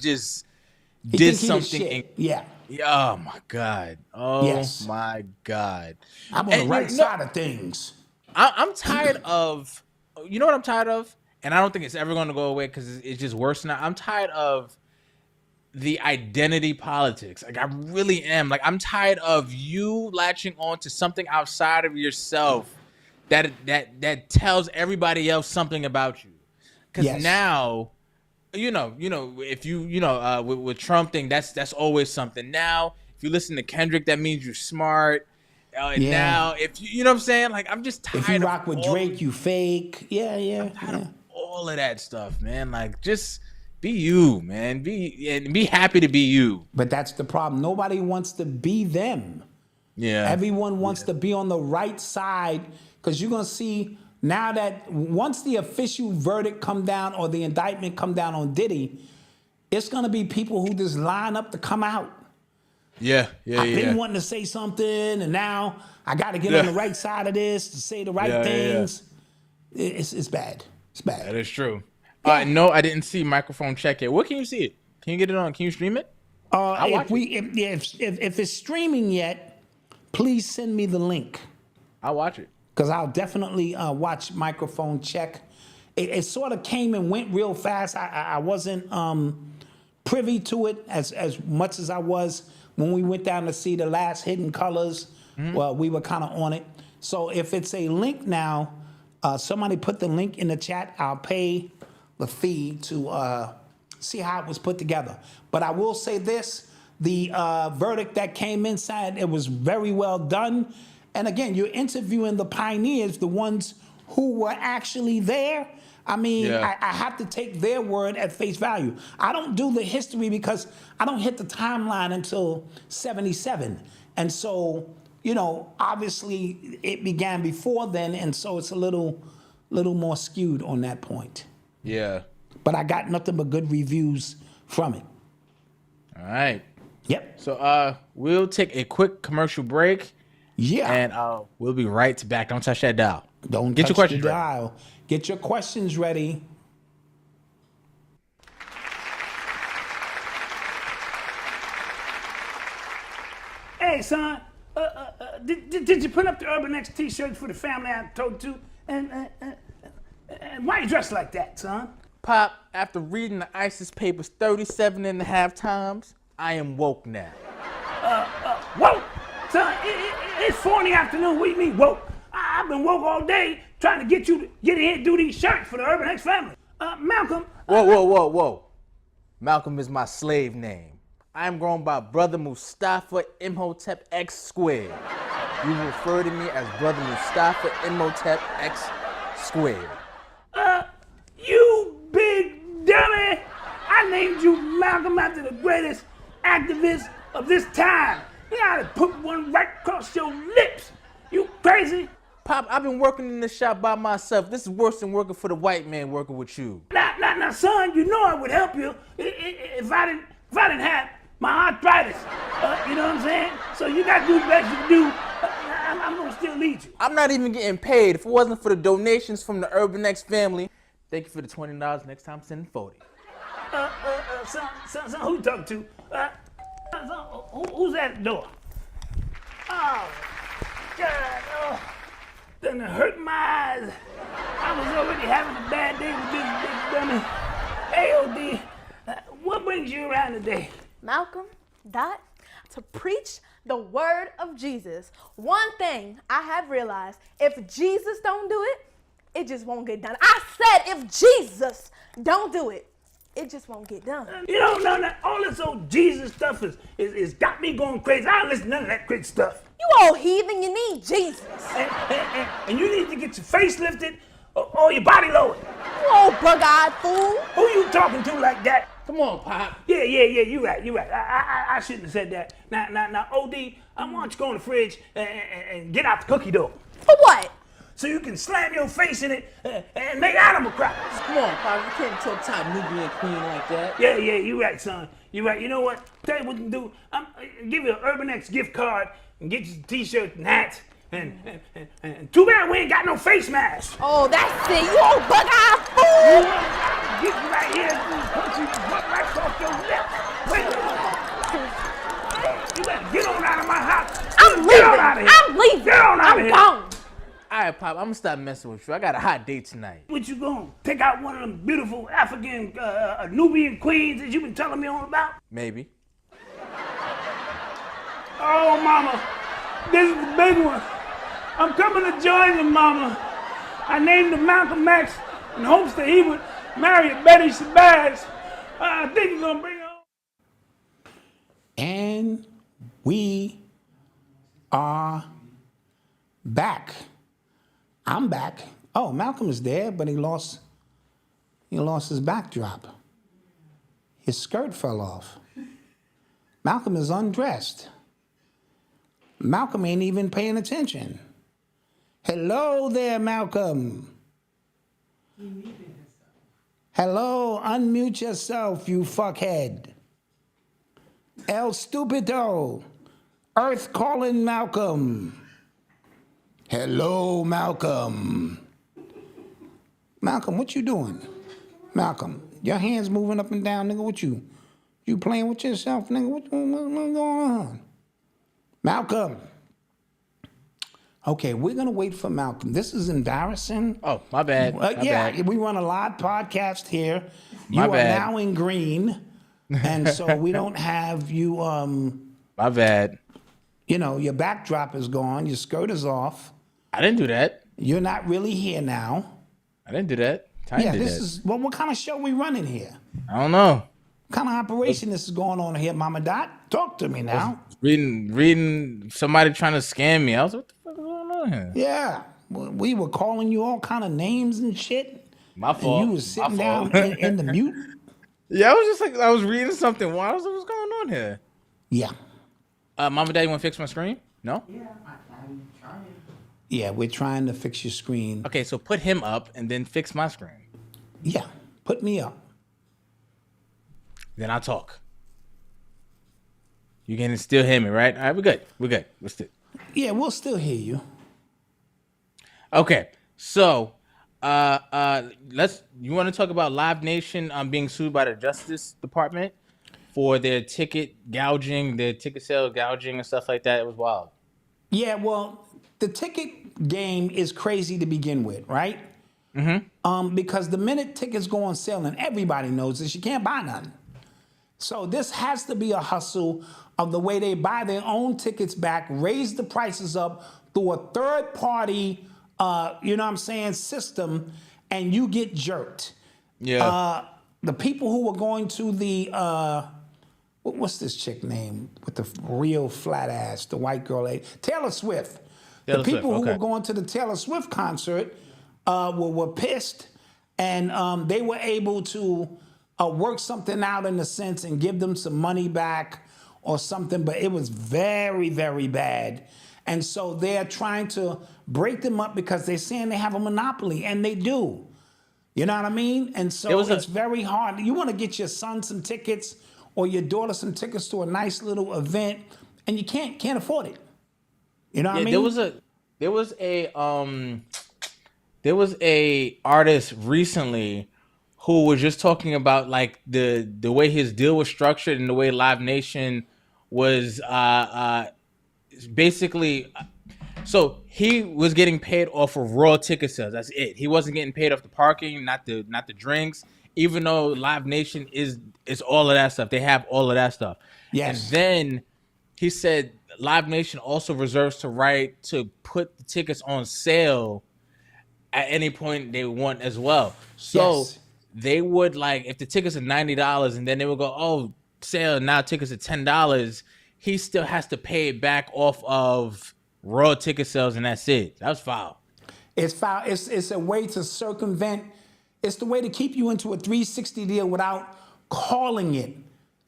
C: did something.
D: Yeah.
C: Oh my God. Oh my God.
D: I'm on the right side of things.
C: I'm tired of, you know what I'm tired of? And I don't think it's ever going to go away because it's just worse now. I'm tired of the identity politics. Like I really am. Like I'm tired of you latching on to something outside of yourself that tells everybody else something about you. Because now, if you with Trump thing, that's always something. Now, if you listen to Kendrick, that means you're smart. Now, if you know what I'm saying, like I'm just tired.
D: If you rock with Drake, you fake. I'm tired of
C: all of that stuff, man. Like just be you, man. Be happy to be you.
D: But that's the problem. Nobody wants to be them.
C: Yeah.
D: Everyone wants to be on the right side, because you're gonna see now that once the official verdict come down or the indictment come down on Diddy, it's gonna be people who just line up to come out. I've been wanting to say something, and now I got to get on the right side of this to say the right things. It's bad. It's bad.
C: That is true. No, I didn't see microphone check it. Where can you see it? Can you get it on? Can you stream it?
D: If it's streaming yet, please send me the link.
C: I'll watch it.
D: Because I'll definitely watch Microphone Check. It sort of came and went real fast. I wasn't privy to it as much as I was when we went down to see the last Hidden Colors. Well, we were kind of on it. So if it's a link now, somebody put the link in the chat. I'll pay the fee to see how it was put together. But I will say this, the verdict that came inside, it was very well done. And again, you're interviewing the pioneers, the ones who were actually there. I mean, I have to take their word at face value. I don't do the history because I don't hit the timeline until 77. And so, you know, obviously it began before then, and so it's a little more skewed on that point.
C: Yeah.
D: But I got nothing but good reviews from it.
C: All right.
D: Yep.
C: So we'll take a quick commercial break.
D: Yeah.
C: And we'll be right back. Don't touch that dial.
D: Don't
C: get
D: touch
C: your questions
D: the dial. Get your questions ready.
I: Hey, son, did you put up the Urban X t-shirts for the family I told you? And why you dressed like that, son?
C: Pop, after reading the ISIS papers 37 and a half times, I am woke now.
I: Woke? Son, it's 4 in the afternoon. What do you mean woke? I've been woke all day trying to get you to get in here and do these shirts for the Urban X family. Malcolm.
C: Whoa. Malcolm is my slave name. I am grown by Brother Mustafa Imhotep X squared. You refer to me as Brother Mustafa Imhotep X squared.
I: You big dummy! I named you Malcolm after the greatest activist of this time. You gotta put one right across your lips. You crazy?
C: Pop, I've been working in this shop by myself. This is worse than working for the white man working with you.
I: Now, son, you know I would help you if I didn't have my arthritis. You know what I'm saying? So you gotta do the best you can do. I'm gonna still lead you.
C: I'm not even getting paid. If it wasn't for the donations from the Urban X family, thank you for the $20. Next time, send 40.
I: Son, who you talking to? Who's at the door? Oh, God, done hurt my eyes. I was already having a bad day with this big dummy. Hey, OD, what brings you around today?
J: Malcolm, Dot, to preach the word of Jesus. One thing I have realized, if Jesus don't do it, it just won't get done. I said if Jesus don't do it, it just won't get done.
I: You know, all this old Jesus stuff is got me going crazy. I don't listen to none of that crazy stuff.
J: You old heathen, you need Jesus.
I: And you need to get your face lifted or your body lowered.
J: You old bug-eyed fool.
I: Who you talking to like that?
C: Come on, Pop.
I: Yeah, you right. I shouldn't have said that. Now, OD, I want you to go in the fridge and get out the cookie dough.
J: For what?
I: So you can slam your face in it and make animal crackers.
C: Come on, Pop. You can't talk top Nubian queen like that.
I: Yeah, you right, son. You right. You know what? Tell you what you can do. I'm give you an Urban X gift card and get you some t-shirts and hats. And too bad we ain't got no face mask.
J: Oh, that's it. You old bug-eyed fool.
I: Get you right here and punch you right off your lips. Wait a minute. You better get on out of my house.
J: I'm leaving.
I: Get on out of here.
J: I'm leaving.
I: Get on out of here.
J: I'm gone.
C: All right, Pop, I'm going to stop messing with you. I got a hot date tonight.
I: What you going? Take out one of them beautiful African Nubian queens that you been telling me all about?
C: Maybe.
I: Oh, mama. This is the big one. I'm coming to join you, mama. I named him Malcolm X in hopes that he would marry Betty Shabazz. I think he's gonna bring her home.
D: And we are back. I'm back. Oh, Malcolm is there, but he lost his backdrop. His skirt fell off. Malcolm is undressed. Malcolm ain't even paying attention. Hello there, Malcolm. Hello, unmute yourself, you fuckhead. El Stupido. Earth calling Malcolm. Hello, Malcolm. Malcolm, what you doing? Malcolm, your hands moving up and down, nigga. What you You playing with yourself, nigga? What's going on? Malcolm. Okay, we're gonna wait for Malcolm. This is embarrassing.
C: Oh, my bad.
D: We run a live podcast here.
C: My
D: you
C: bad.
D: are now in green, and so we don't have you.
C: My bad.
D: You know, your backdrop is gone. Your skirt is off.
C: I didn't do that.
D: You're not really here now.
C: I didn't do that. Ty did that.
D: Is what kind of show we running here?
C: I don't know.
D: What kind of operation this is going on here, Mama Dot? Talk to me now.
C: Reading somebody trying to scam me. I was like, what the fuck is going on here?
D: Yeah, we were calling you all kind of names and shit.
C: My fault.
D: And you was sitting down in the mute.
C: Yeah, I was just like, I was reading something. Why was what's going on here?
D: Yeah.
C: Mama, Dad, you want to fix my screen? No?
E: Yeah, I'm trying.
D: Yeah, we're trying to fix your screen.
C: Okay, so put him up and then fix my screen.
D: Yeah, put me up.
C: Then I'll talk. You can still hear me, right? All right, we're good. We're good. Let's do it.
D: Yeah, we'll still hear you.
C: Okay, so you want to talk about Live Nation being sued by the Justice Department for their ticket gouging, their ticket sale gouging and stuff like that? It was wild.
D: Yeah, well, the ticket game is crazy to begin with, right? Mm-hmm. Because the minute tickets go on sale, and everybody knows this, you can't buy none. So this has to be a hustle of the way they buy their own tickets back, raise the prices up through a third party, system, and you get jerked.
C: Yeah.
D: The people who were going to the, what's this chick name with the real flat ass, the white girl, Taylor Swift. The people who were going to the Taylor Swift concert were pissed, and they were able to work something out in a sense and give them some money back or something, but it was very, very bad. And so they're trying to break them up because they're saying they have a monopoly, and they do. You know what I mean? And so it's very hard. You want to get your son some tickets or your daughter some tickets to a nice little event, and you can't afford it. You know what I mean?
C: There was a artist recently who was just talking about like the way his deal was structured and the way Live Nation was basically. So he was getting paid off of raw ticket sales. That's it. He wasn't getting paid off the parking, not the drinks. Even though Live Nation is all of that stuff, they have all of that stuff.
D: Yes.
C: And then he said Live Nation also reserves the right to put the tickets on sale at any point they want as well. So they would, like, if the tickets are $90 and then they would go, oh, sale, now tickets are $10, he still has to pay it back off of raw ticket sales, and that's it. That was foul.
D: It's foul. It's a way to circumvent. It's the way to keep you into a 360 deal without calling it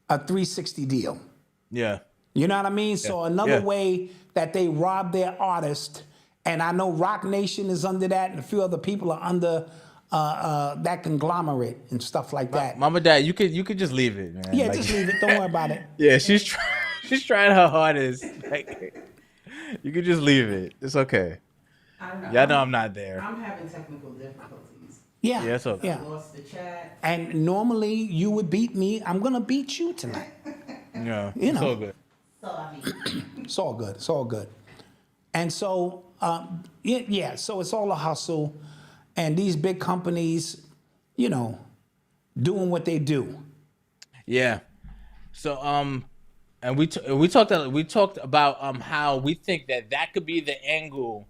D: a 360 deal.
C: Yeah.
D: You know what I mean? So another way that they rob their artist, and I know Rock Nation is under that, and a few other people are under that conglomerate and stuff like that.
C: Mama, Dad, you could just leave it, man.
D: Yeah, just leave it. Don't worry about it.
C: Yeah, she's trying her hardest. Like, you could just leave it. It's okay. Y'all know I'm not there.
E: I'm having technical difficulties.
D: Yeah.
C: Yeah, it's okay.
E: I lost the chat.
D: And normally you would beat me. I'm gonna beat you tonight.
C: Yeah,
D: you know.
C: It's all good.
D: It's all good. It's all good. And so, so it's all a hustle. And these big companies, you know, doing what they do.
C: Yeah. So, and we talked about how we think that could be the angle,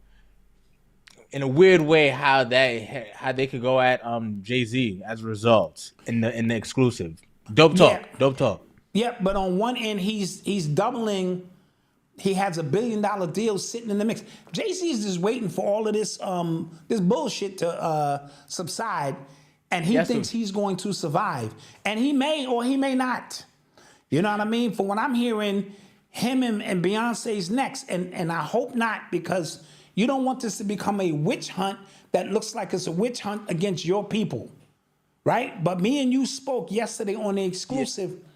C: in a weird way, how they could go at Jay-Z as a result in the exclusive. Dope talk.
D: Yeah, but on one end, he's doubling. He has $1 billion deal sitting in the mix. Jay-Z is just waiting for all of this bullshit to subside, and he thinks he's going to survive. And he may or he may not. You know what I mean? For what I'm hearing, him and Beyonce's next, and I hope not, because you don't want this to become a witch hunt that looks like it's a witch hunt against your people, right? But me and you spoke yesterday on the exclusive. Yeah.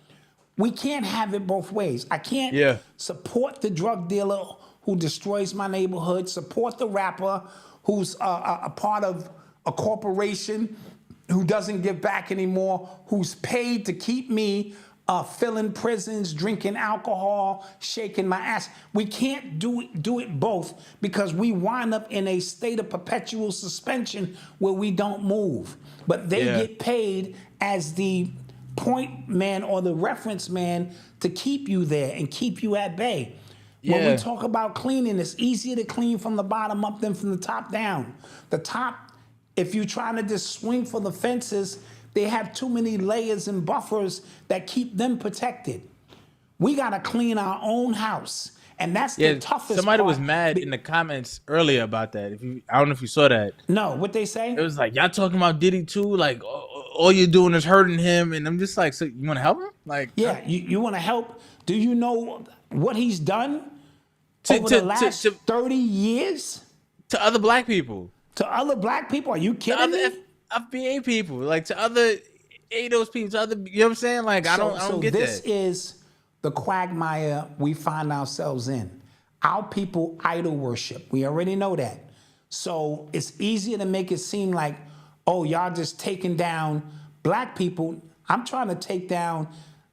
D: We can't have it both ways. I can't support the drug dealer who destroys my neighborhood, support the rapper who's a part of a corporation who doesn't give back anymore, who's paid to keep me filling prisons, drinking alcohol, shaking my ass. We can't do it both because we wind up in a state of perpetual suspension where we don't move. But they get paid as the point man or the reference man to keep you there and keep you at bay. When we talk about cleaning, it's easier to clean from the bottom up than from the top down. The top, if you're trying to just swing for the fences, they have too many layers and buffers that keep them protected. We got to clean our own house. And that's the toughest
C: somebody
D: part.
C: Was mad in the comments earlier about that. I don't know if you saw that.
D: No, what they say?
C: It was like, y'all talking about Diddy too? Like, all you're doing is hurting him. And I'm just like, so you want to help him? Like,
D: yeah, you want to help? Do you know what he's done over the last 30 years?
C: To other black people.
D: To other black people? Are you kidding me?
C: FBA people, like to other ADOS people, to other, you know what I'm saying? Like, I don't get
D: this
C: that.
D: Is the quagmire we find ourselves in. Our people idol worship. We already know that. So it's easier to make it seem like, oh, y'all just taking down black people. I'm trying to take down,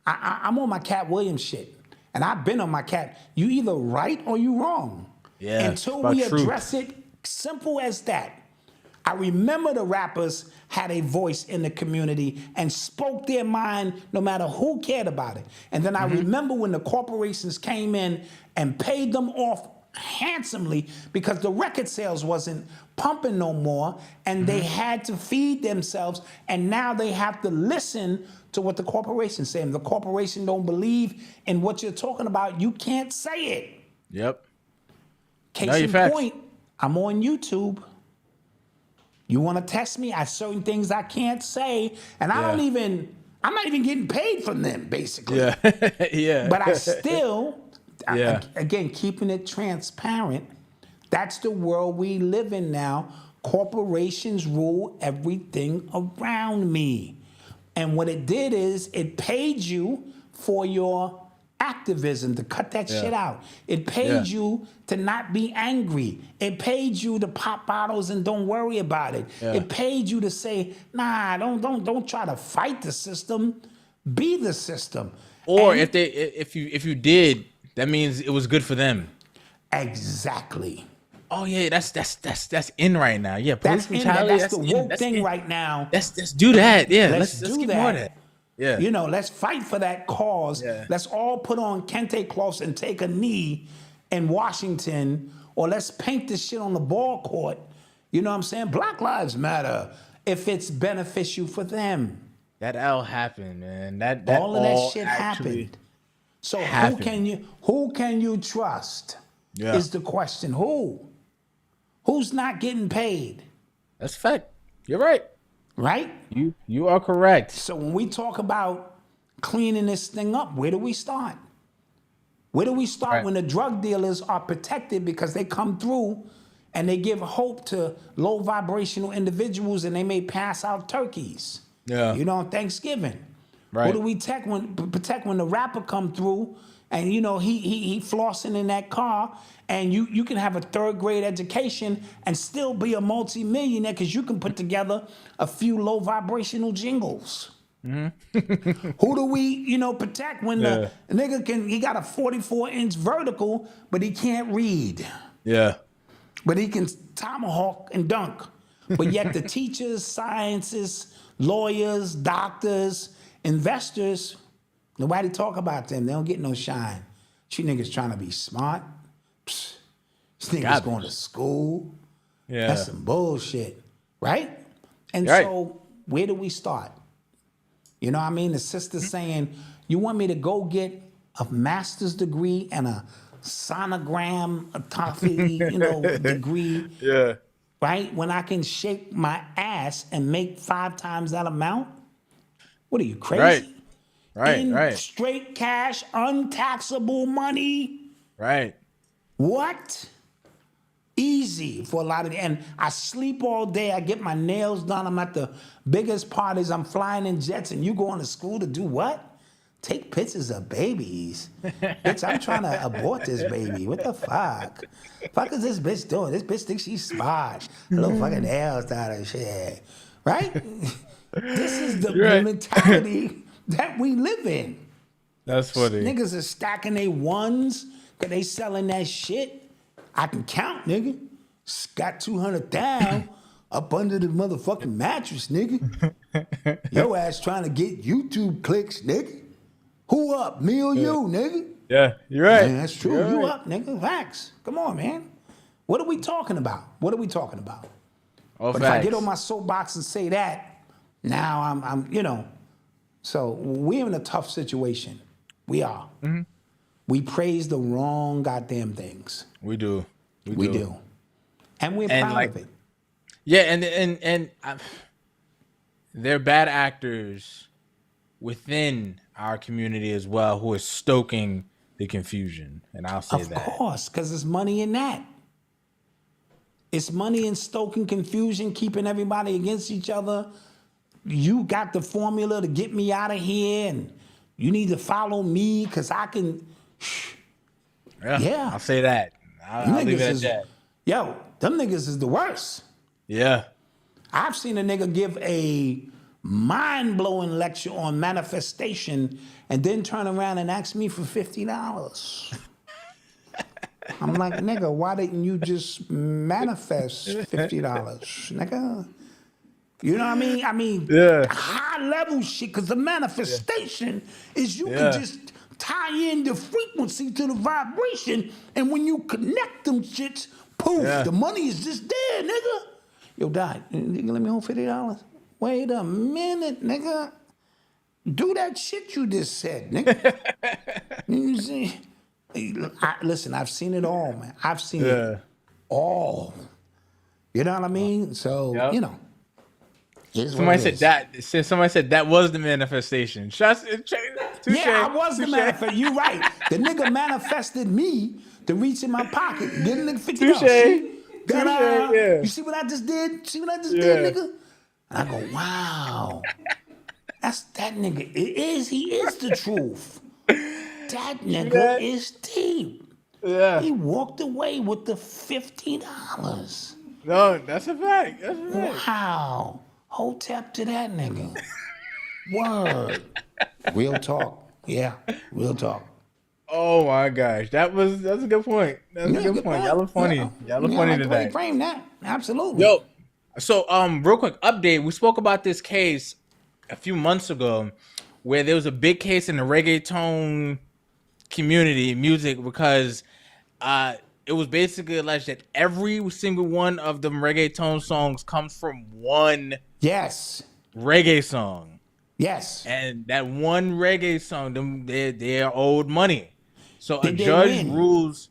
D: I'm on my Cat Williams shit. And I've been on my cat. You either right or you wrong.
C: Yeah.
D: Until we address it, simple as that. I remember the rappers had a voice in the community and spoke their mind no matter who cared about it. And then I remember when the corporations came in and paid them off handsomely because the record sales wasn't pumping no more and they had to feed themselves, and now they have to listen to what the corporation say. And the corporation don't believe in what you're talking about, you can't say it.
C: Yep.
D: Case in point, I'm on YouTube. You want to test me? I have certain things I can't say, and I'm not even getting paid from them, basically.
C: Yeah. Yeah.
D: But I still, again, keeping it transparent, that's the world we live in now. Corporations rule everything around me. And what it did is it paid you for your activism, to cut that shit out. It paid you to not be angry. It paid you to pop bottles and don't worry about it. It paid you to say, nah, don't try to fight the system. Be the system.
C: Or if you did, that means it was good for them.
D: Exactly.
C: Oh yeah, that's in right now. Yeah, police brutality.
D: That's the woke thing right now.
C: Let's do that. Yeah, let's
D: do
C: get
D: that.
C: more of that. Yeah.
D: You know, let's fight for that cause. Yeah. Let's all put on kente cloths and take a knee in Washington, or let's paint this shit on the ball court. You know what I'm saying? Black Lives Matter if it's beneficial for them.
C: That all happened, man. That
D: all of that shit happened. So who can you trust? Yeah. Is the question. Who's not getting paid?
C: That's a fact. You're right.
D: Right?
C: You are correct.
D: So when we talk about cleaning this thing up, where do we start? Where do we start when the drug dealers are protected because they come through and they give hope to low vibrational individuals and they may pass out turkeys? Yeah. You know, on Thanksgiving. Right. What do we protect when the rapper come through and, you know, he flossing in that car, and you can have a third grade education and still be a multi-millionaire because you can put together a few low vibrational jingles. Mm-hmm. Who do we, protect when the nigga he got a 44-inch vertical, but he can't read? Yeah. But he can tomahawk and dunk. But yet the teachers, scientists, lawyers, doctors, investors, nobody talk about them. They don't get no shine. You niggas trying to be smart. Psst. This niggas going to school. Yeah. That's some bullshit, right? And so where do we start? You know what I mean? The sister's saying, you want me to go get a master's degree and a sonography, degree, right? When I can shake my ass and make 5 times that amount? What are you, crazy? Right. Straight cash, untaxable money. Right. What? Easy for a lot of, and I sleep all day. I get my nails done. I'm at the biggest parties. I'm flying in jets, and you going to school to do what? Take pictures of babies. Bitch, I'm trying to abort this baby. What the fuck? Fuck is this bitch doing? This bitch thinks she's smart. Little fucking nails done and shit. Right? This is the mentality that we live in.
C: That's funny.
D: Niggas are stacking they ones because they selling that shit. I can count, nigga. Got 200 down up under the motherfucking mattress, nigga. Your ass trying to get YouTube clicks, nigga. Who up? Me or you, nigga?
C: Yeah, you're right.
D: Man, that's true.
C: You're
D: You
C: right.
D: up, nigga. Facts. Come on, man. What are we talking about? What are we talking about?
C: All
D: But
C: facts.
D: if I get on my soapbox and say that, now I'm you know. So we're in a tough situation. We are.
C: Mm-hmm.
D: We praise the wrong goddamn things.
C: We do.
D: We do. And we're proud of it.
C: Yeah, and they're bad actors within our community as well who are stoking the confusion. And I'll say that.
D: Of course, because there's money in that. It's money in stoking confusion, keeping everybody against each other. You got the formula to get me out of here, and you need to follow me because I can. Yeah.
C: I'll say that. I'll leave it at that.
D: Yo, them niggas is the worst.
C: Yeah.
D: I've seen a nigga give a mind-blowing lecture on manifestation and then turn around and ask me for $50. I'm like, nigga, why didn't you just manifest $50, nigga? You know what I mean? I mean, high-level shit, because the manifestation is you can just tie in the frequency to the vibration, and when you connect them shits, poof, the money is just there, nigga. Yo, Dad, you let me hold $50? Wait a minute, nigga. Do that shit you just said, nigga. You see? Listen, I've seen it all, man. I've seen it all. You know what I mean? So, you know.
C: Somebody said that was the manifestation. Touche.
D: Yeah, I was the manifest. You're right. The nigga manifested me to reach in my pocket. Get a nigga $50.
C: Touche.
D: You see what I just did? See what I just did, nigga? And I go, wow. That's that nigga. He is the truth. That nigga is deep.
C: Yeah.
D: He walked away with the $50.
C: No, that's a fact. That's a fact.
D: Wow. Hotep to that nigga. Word. Real talk. Yeah, real talk.
C: Oh my gosh, that's a good point. That's a good point. Y'all are funny. Y'all are funny today.
D: Frame that. Absolutely.
C: Yo, so real quick update. We spoke about this case a few months ago, where there was a big case in the reggaeton community music because it was basically alleged that every single one of them reggaeton songs comes from one reggae song.
D: Yes.
C: And that one reggae song, they're owed money. So a judge rules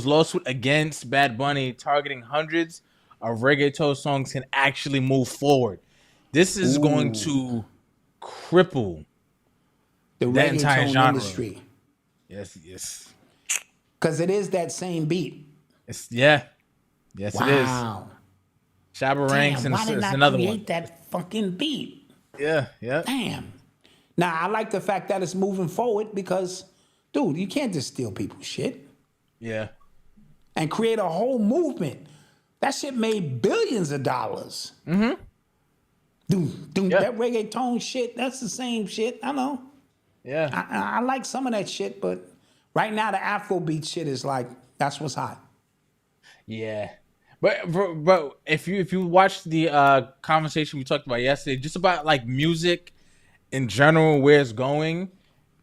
C: lawsuit against Bad Bunny targeting hundreds of reggaeton songs can actually move forward. This is going to cripple
D: the
C: entire
D: reggaeton
C: genre.
D: industry.
C: Yes.
D: Because it is that same beat.
C: Yes, it is.
D: Wow.
C: Shabba Ranks and
D: why did I
C: another
D: create
C: one.
D: that fucking beat?
C: Yeah.
D: Damn. Now, I like the fact that it's moving forward because, dude, you can't just steal people's shit.
C: Yeah.
D: And create a whole movement. That shit made billions of dollars. Mm-hmm. Dude, that reggaeton shit, that's the same shit. I know.
C: Yeah.
D: I like some of that shit, but right now the Afrobeat shit is like, that's what's hot.
C: Yeah. But if you watch the conversation we talked about yesterday, just about like music in general, where it's going,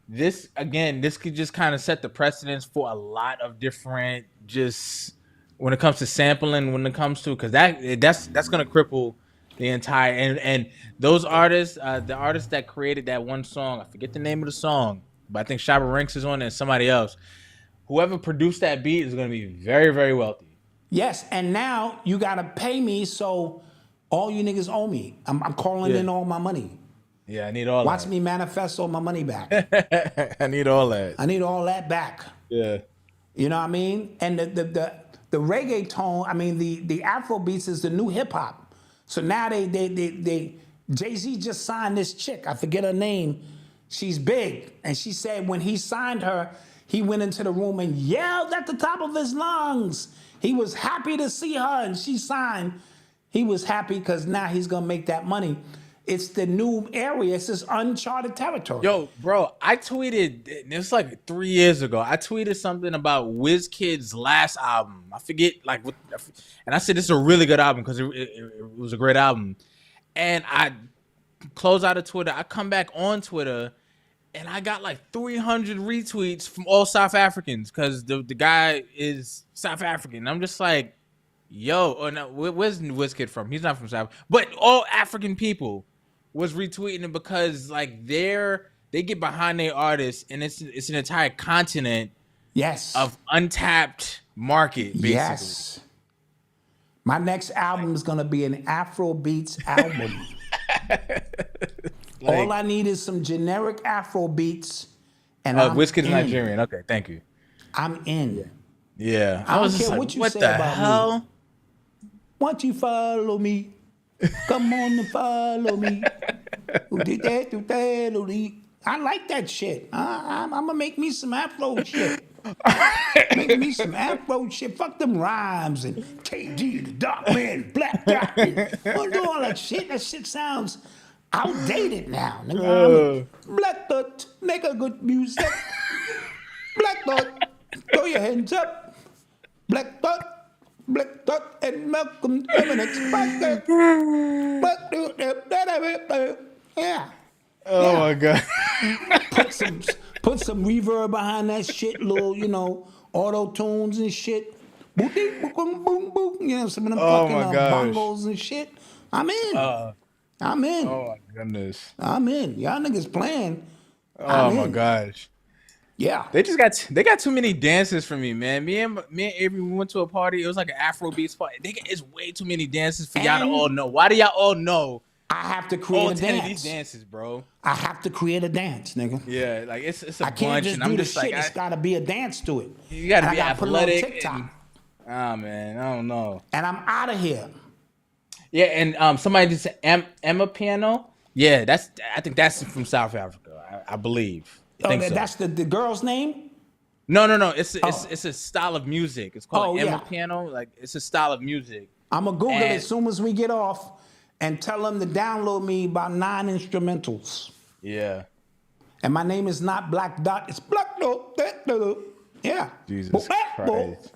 C: this could just kind of set the precedence for a lot of different, just when it comes to sampling, when it comes to, because that's gonna cripple the entire and those artists, the artists that created that one song, I forget the name of the song, but I think Shabba Ranks is on it and somebody else. Whoever produced that beat is gonna be very, very wealthy.
D: Yes, and now you gotta pay me, so all you niggas owe me. I'm calling in all my money.
C: Yeah, I need all
D: Watch
C: that.
D: me manifest all my money back.
C: I need all that.
D: I need all that back.
C: Yeah.
D: You know what I mean? And the reggaeton, I mean the Afro beats is the new hip hop. So now they Jay-Z just signed this chick. I forget her name. She's big. And she said when he signed her, he went into the room and yelled at the top of his lungs. He was happy to see her and she signed. He was happy because now he's gonna make that money. It's the new area. It's this uncharted territory.
C: Yo, bro, I tweeted, it's like 3 years ago. I tweeted something about WizKid's last album. I forget, and I said this is a really good album because it was a great album. And I close out of Twitter. I come back on Twitter, and I got like 300 retweets from all South Africans because the guy is South African. I'm just like, yo, oh no, where's WizKid from? He's not from South, but all African people was retweeting it because like they get behind their artists, and it's an entire continent, of untapped market, basically.
D: Yes. My next album is gonna be an Afro beats album. All I need is some generic Afro beats, and
C: WizKid's Nigerian. Okay, thank you.
D: I'm in.
C: Yeah,
D: I was just like, what the hell? Me? Why don't you follow me? Come on and follow me. I like that shit. I'm gonna make me some Afro shit. Make me some Afro shit. Fuck them rhymes and KD, the Dark Man, Black Dot. Don't do all that shit. That shit sounds outdated now. Black Dot, make a good music. Black Dot, throw your hands up. Black Dot and Malcom. Yeah.
C: Oh my God.
D: Put some reverb behind that shit, little, auto tunes and shit. Boom, boom, boom, boom. Some of them fucking bongos and shit. I'm in. I'm in.
C: Oh my goodness.
D: I'm in. Y'all niggas playing.
C: Oh my gosh.
D: Yeah.
C: They got too many dances for me, man. Me and Avery went to a party. It was like an Afrobeats party. It's way too many dances for y'all to all know. Why do y'all all know?
D: I have to create a
C: 10
D: dance.
C: Of these dances, bro.
D: I have to create a dance, nigga.
C: Yeah, like it's a
D: I can't
C: bunch,
D: just
C: and
D: do
C: I'm
D: the
C: just
D: shit.
C: like,
D: It's got to be a dance to it.
C: You got to be athletic.
D: Put it on TikTok.
C: Man, I don't know.
D: And I'm out of here.
C: Yeah, and somebody just said Emma Piano. Yeah, I think that's from South Africa. I believe.
D: That's the girl's name?
C: No. It's a style of music. It's called Emma Piano. Like it's a style of music.
D: I'm gonna Google it as soon as we get off, and tell them to download me about 9 instrumentals.
C: Yeah.
D: And my name is not Black Dot. It's Black Dot. Yeah.
C: Jesus Christ.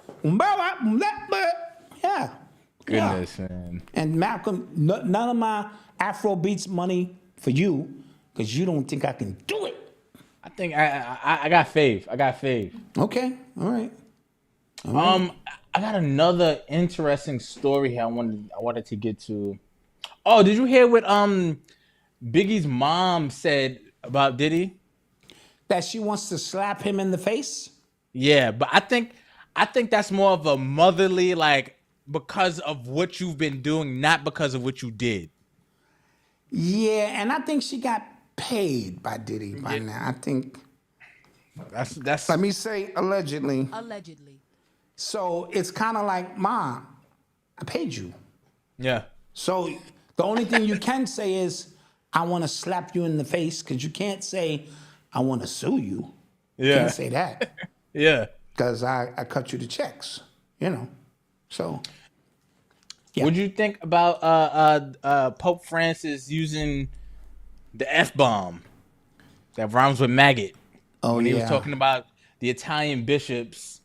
D: Yeah.
C: Goodness, man.
D: And Malcom, none of my Afro beats money for you, because you don't think I can do it.
C: I think I got faith.
D: Okay, all right.
C: I got another interesting story here. I wanted to get to. Oh, did you hear what Biggie's mom said about Diddy?
D: That she wants to slap him in the face?
C: Yeah, but I think that's more of a motherly, like, because of what you've been doing, not because of what you did.
D: Yeah, and I think she got paid by Diddy by now. I think
C: that's.
D: Let me say allegedly.
J: Allegedly.
D: So it's kind of like, Mom, I paid you.
C: Yeah.
D: So the only thing you can say is, I want to slap you in the face, because you can't say, I want to sue you.
C: Yeah.
D: You can't say that.
C: Yeah.
D: Because I cut you the checks, So. Yeah.
C: What'd you think about Pope Francis using the F-bomb that rhymes with maggot? When he was talking about the Italian bishops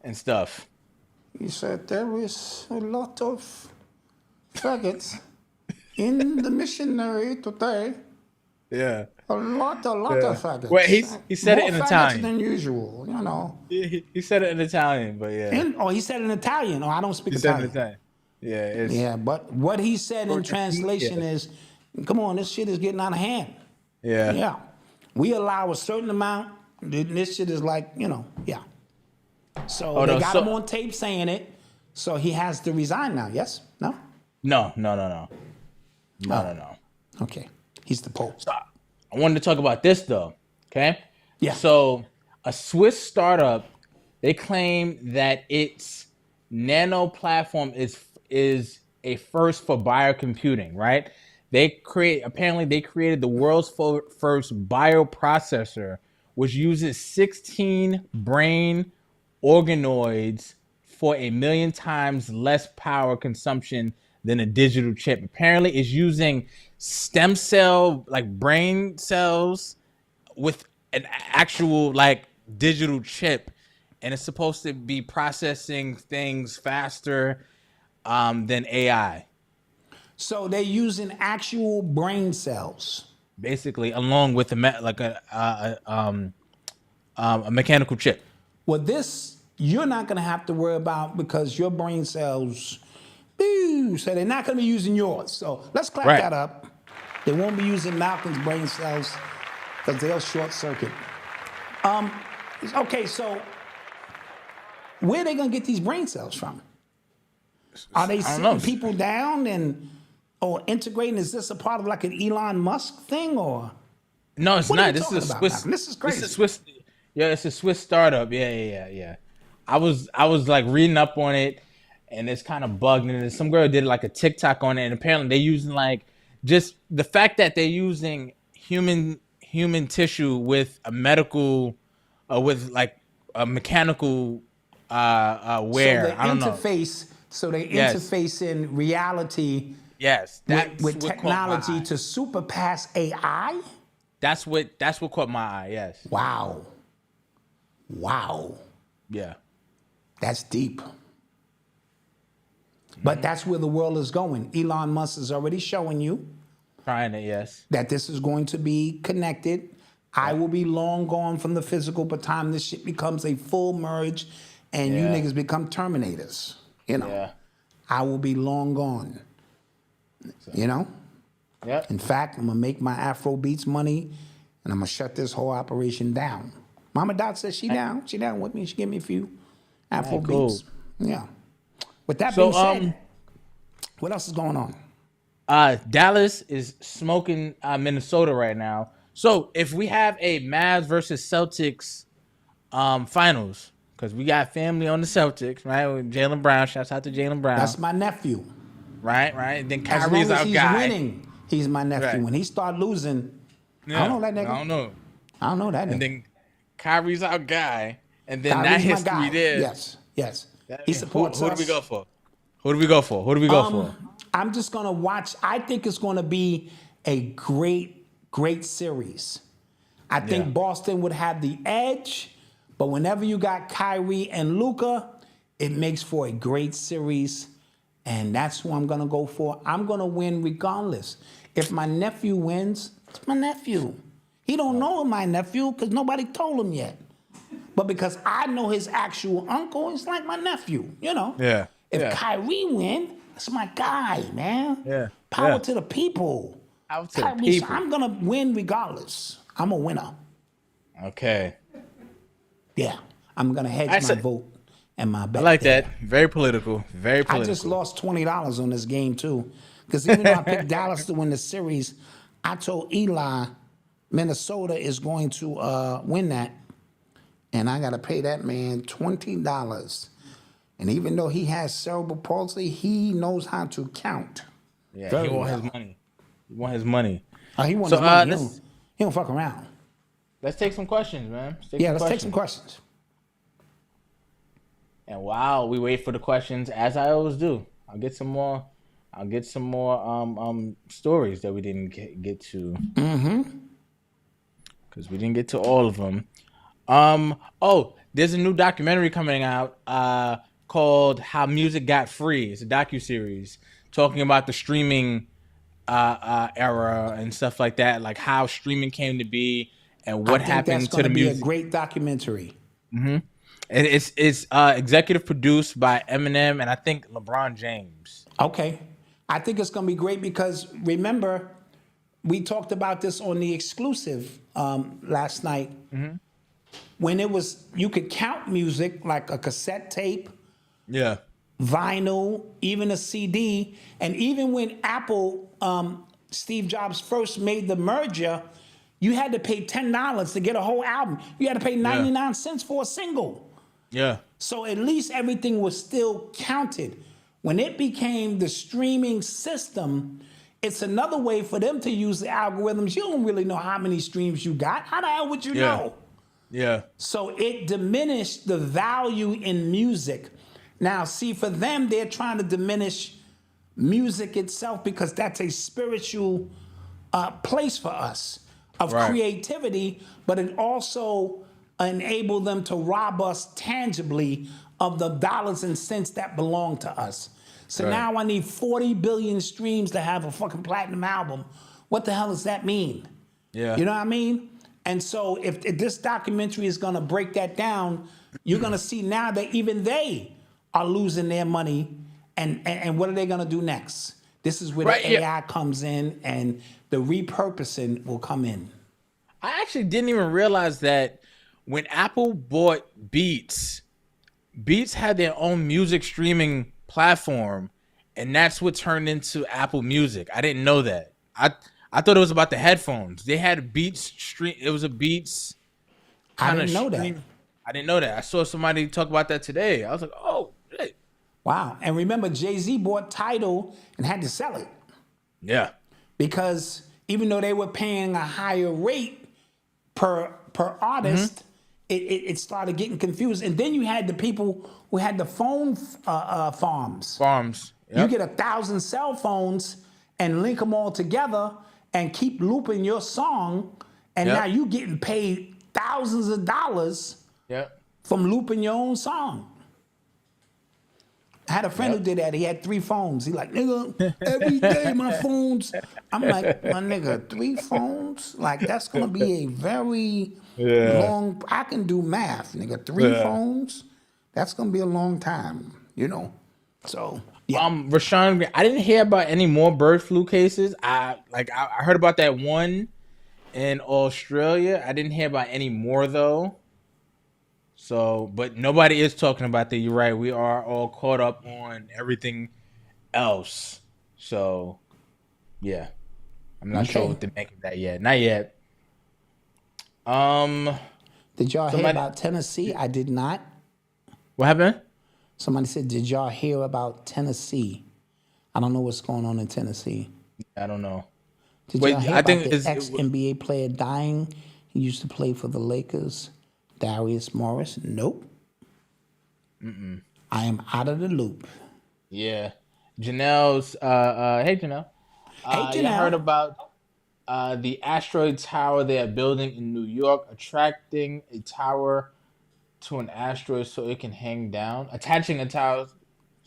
C: and stuff.
D: He said there is a lot of faggots in the missionary today.
C: Yeah.
D: A lot of faggots.
C: Well, he said it in Italian.
D: More faggots than usual,
C: He said it in Italian, but yeah.
D: He said it in Italian. Oh, I don't speak
C: He
D: Italian.
C: said it in Italian. Yeah.
D: Yeah, but what he said in translation is, come on, this shit is getting out of hand.
C: Yeah.
D: Yeah. We allow a certain amount. This shit is like, yeah. So they got him on tape saying it. So he has to resign now, yes? No?
C: No.
D: Okay. He's the Pope.
C: So I wanted to talk about this, though. Okay?
D: Yeah.
C: So a Swiss startup, they claim that its nano platform is a first for biocomputing, right? They created the world's first bioprocessor, which uses 16 brain organoids for 1 million times less power consumption than a digital chip. Apparently, it's using stem cell, like brain cells, with an actual like digital chip, and it's supposed to be processing things faster than AI.
D: So they're using actual brain cells,
C: basically, along with a mechanical chip.
D: Well, this you're not going to have to worry about because your brain cells, so they're not going to be using yours. So let's clap that up. They won't be using Malcolm's brain cells because they'll short circuit. Okay, so where are they going to get these brain cells from? Are they sitting people down or integrating? Is this a part of like an Elon Musk thing or?
C: No, it's not. This is a Swiss.
D: This is crazy.
C: This is Swiss. Yeah, it's a Swiss startup. Yeah. I was like reading up on it, and it's kind of bugged. And some girl did like a TikTok on it, and apparently they're using like just the fact that they're using human tissue with a medical, with like a mechanical wear.
D: So they interface in reality.
C: Yes, that's
D: with technology to surpass AI.
C: That's what caught my eye. Yes.
D: Wow.
C: Yeah.
D: That's deep. But that's where the world is going. Elon Musk is already showing you.
C: Trying it, yes.
D: That this is going to be connected. I will be long gone from the physical by the time this shit becomes a full merge and you niggas become Terminators. You know.
C: Yeah.
D: I will be long gone. You know?
C: Yep.
D: In fact, I'm going to make my Afro Beats money and I'm going to shut this whole operation down. Mama Dot says she down. She down with me. She gave me a few Afro Beats. Yeah. With that being said, what else is going on?
C: Dallas is smoking Minnesota right now. So if we have a Mavs versus Celtics finals, because we got family on the Celtics, right? With Jaylen Brown. Shouts out to Jaylen Brown.
D: That's my nephew.
C: Right. Then Kyrie's
D: as long as
C: our
D: he's
C: guy.
D: Winning, he's my nephew.
C: Right.
D: When he start losing, I don't know that nigga.
C: I don't know that nigga.
D: And
C: then Kyrie's our guy. And then
D: Kyrie's
C: that history there.
D: Yes. He supports us.
C: Who do we go for?
D: I'm just going to watch. I think it's going to be a great series. I think Boston would have the edge, but whenever you got Kyrie and Luka, it makes for a great series, and that's who I'm going to go for. I'm going to win regardless. If my nephew wins, it's my nephew. He don't know my nephew because nobody told him yet. But because I know his actual uncle, it's like my nephew, you know?
C: Yeah.
D: If Kyrie win, that's my guy, man.
C: Yeah.
D: Power to the people.
C: Power to the people.
D: I'm going to win regardless. I'm a winner.
C: Okay.
D: Yeah. I'm going to hedge my vote and my bet.
C: I like that. Very political.
D: I just lost $20 on this game, too. Because even though I picked Dallas to win the series, I told Eli Minnesota is going to win that. And I got to pay that man $20. And even though he has cerebral palsy, he knows how to count.
C: Yeah, he want his money. He want his money.
D: He wants his money. He don't fuck around.
C: Let's take some questions, man.
D: Let's take some questions.
C: And while we wait for the questions, as I always do, I'll get some more stories that we didn't get to.
D: Mm-hmm.
C: Because we didn't get to all of them. There's a new documentary coming out called How Music Got Free. It's a docuseries talking about the streaming era and stuff like that, like how streaming came to be and what happened to the music.
D: Be a great documentary.
C: Mm-hmm. And it's executive produced by Eminem and I think LeBron James.
D: Okay. I think it's going to be great because remember, we talked about this on the exclusive last night.
C: Mm-hmm.
D: When it was, you could count music like a cassette tape, vinyl, even a CD. And even when Apple, Steve Jobs first made the merger, you had to pay $10 to get a whole album. You had to pay 99 cents for a single.
C: Yeah.
D: So at least everything was still counted. When it became the streaming system, it's another way for them to use the algorithms. You don't really know how many streams you got. How the hell would you know?
C: Yeah.
D: So it diminished the value in music. Now, see, for them, they're trying to diminish music itself, because that's a spiritual place for us of creativity, but it also enabled them to rob us tangibly of the dollars and cents that belong to us. So now I need 40 billion streams to have a fucking platinum album. What the hell does that mean?
C: Yeah.
D: You know what I mean? And so if this documentary is gonna break that down, you're gonna see now that even they are losing their money, and what are they gonna do next? This is where the AI comes in and the repurposing will come in.
C: I actually didn't even realize that when Apple bought Beats had their own music streaming platform, and that's what turned into Apple Music. I didn't know that. I thought it was about the headphones. They had Beats stream. It was a Beats kind of stream. I didn't know that. I saw somebody talk about that today. I was like, oh, shit.
D: Wow. And remember, Jay-Z bought Tidal and had to sell it.
C: Yeah.
D: Because even though they were paying a higher rate per artist, it started getting confused. And then you had the people who had the phone farms.
C: Yep.
D: You get 1,000 cell phones and link them all together and keep looping your song, and now you getting paid thousands of dollars from looping your own song. I had a friend who did that. He had 3 phones. He like, nigga, every day my phones. I'm like, my nigga, 3 phones? Like, that's going to be a very long, I can do math, nigga. 3 phones? That's going to be a long time, you know? So, yeah.
C: Rashawn, I didn't hear about any more bird flu cases. I heard about that one in Australia. I didn't hear about any more, though. So, but nobody is talking about that. You're right. We are all caught up on everything else. So, yeah. I'm not sure what to make of that yet. Not yet.
D: Did y'all hear about Tennessee? I did not.
C: What happened?
D: Somebody said, did y'all hear about Tennessee? I don't know what's going on in Tennessee.
C: I don't know.
D: Did y'all hear about the ex-NBA player dying? He used to play for the Lakers. Darius Morris? Nope. I am out of the loop.
C: Yeah. Janelle's, hey Janelle.
D: Hey Janelle.
C: You heard about the asteroid tower they are building in New York, attracting a tower to an asteroid so it can hang down? Attaching a tower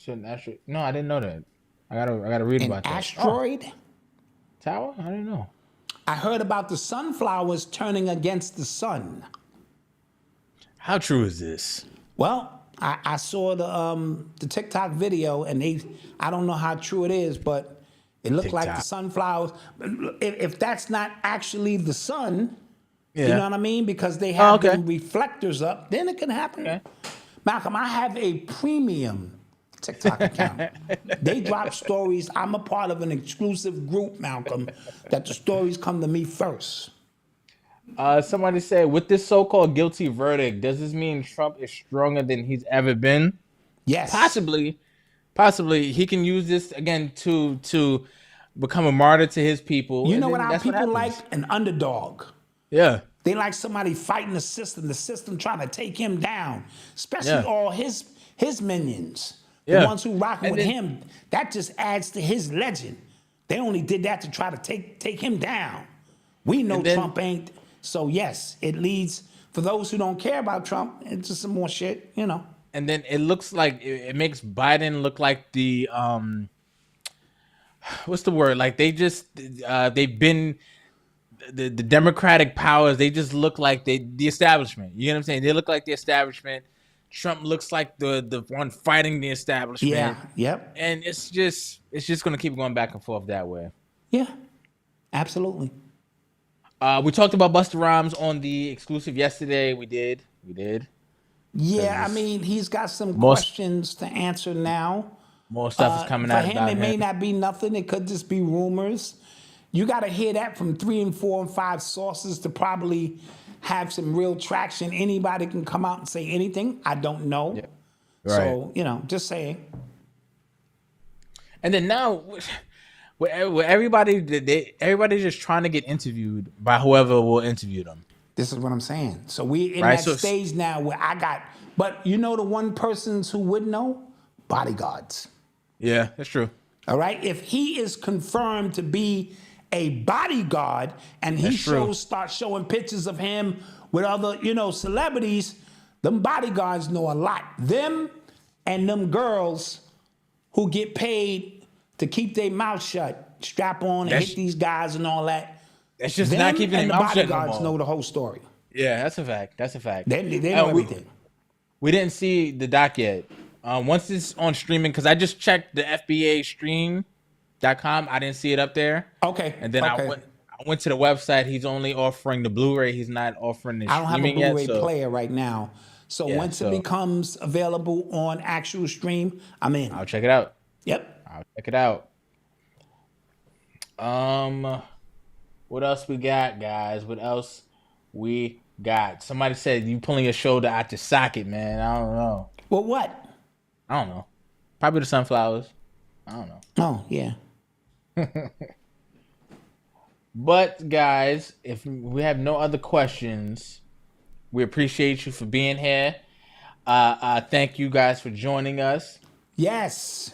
C: to an asteroid? No, I didn't know that. I gotta read about that.
D: An asteroid?
C: Tower? I didn't know.
D: I heard about the sunflowers turning against the sun.
C: How true is this?
D: Well, I saw the TikTok video, and I don't know how true it is, but it looked like the sunflowers. If that's not actually the sun, you know what I mean? Because they have them reflectors up, then it can happen. Okay. Malcolm, I have a premium TikTok account. They drop stories. I'm a part of an exclusive group, Malcolm, that the stories come to me first.
C: Somebody said, with this so-called guilty verdict, does this mean Trump is stronger than he's ever been?
D: Yes.
C: Possibly. He can use this again to become a martyr to his people.
D: You know what our people like? An underdog.
C: Yeah.
D: They like somebody fighting the system trying to take him down, especially all his minions, the ones who rocking with him. That just adds to his legend. They only did that to try to take him down. We know Trump ain't. So yes, it leads for those who don't care about Trump into some more shit, you know.
C: And then it looks like it makes Biden look like the what's the word? Like they've been the Democratic powers. They just look like the establishment. You know what I'm saying? They look like the establishment. Trump looks like the one fighting the establishment.
D: Yeah. Yep.
C: And it's just going to keep going back and forth that way.
D: Yeah. Absolutely.
C: We talked about Busta Rhymes on the exclusive yesterday. We did.
D: Yeah, I mean, he's got some questions to answer now.
C: More stuff is coming out
D: about him. For him, it may not be nothing. It could just be rumors. You got to hear that from 3 and 4 and 5 sources to probably have some real traction. Anybody can come out and say anything. I don't know. Yeah. Right. So, just saying.
C: And then now... everybody's just trying to get interviewed by whoever will interview them.
D: This is what I'm saying. So we're in that stage now where but the one persons who would know? Bodyguards.
C: Yeah, that's true.
D: All right. If he is confirmed to be a bodyguard and he starts showing pictures of him with other, celebrities, them bodyguards know a lot. Them and them girls who get paid to keep their mouth shut, strap on and hit these guys and all that.
C: That's just not keeping their mouth shut.
D: The bodyguards know the whole story.
C: Yeah, that's a fact. That's a fact.
D: They know everything.
C: We didn't see the doc yet. Once it's on streaming, because I just checked the FBA stream.com, I didn't see it up there.
D: Okay.
C: And then I went to the website. He's only offering the Blu-ray. He's not offering the streaming yet.
D: I don't have a Blu-ray player right now. So once it becomes available on actual stream, I'm in.
C: I'll check it out.
D: Yep.
C: I'll check it out. What else we got, guys? What else we got? Somebody said you pulling your shoulder out your socket, man. I don't know.
D: Well, what?
C: I don't know. Probably the sunflowers. I don't know.
D: Oh, yeah.
C: But, guys, if we have no other questions, we appreciate you for being here. Thank you guys for joining us.
D: Yes.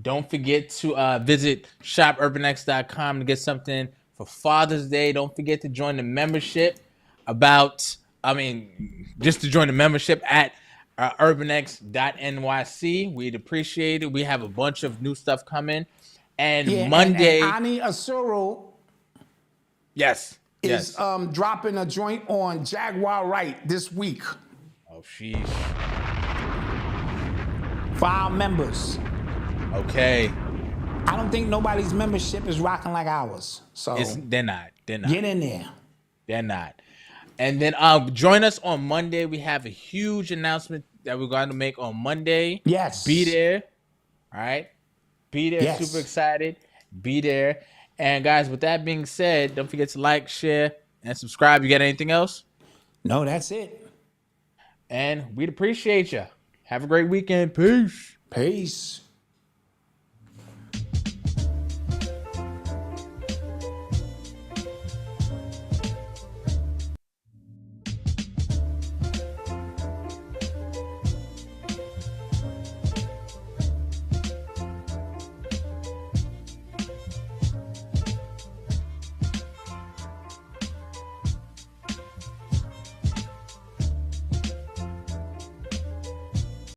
C: Don't forget to visit shopurbanx.com to get something for Father's Day. Don't forget to join the membership just to join the membership at urbanx.nyc. We'd appreciate it. We have a bunch of new stuff coming. And Monday.
D: And Ani Asuro is dropping a joint on Jaguar Right this week.
C: Oh, sheesh.
D: For our members.
C: Okay.
D: I don't think nobody's membership is rocking like ours. So
C: they're not.
D: Get in there.
C: They're not. And then join us on Monday. We have a huge announcement that we're going to make on Monday.
D: Yes.
C: Be there. All right. Be there. Yes. Super excited. Be there. And guys, with that being said, don't forget to like, share, and subscribe. You got anything else?
D: No, that's it.
C: And we'd appreciate you. Have a great weekend. Peace.
D: Peace.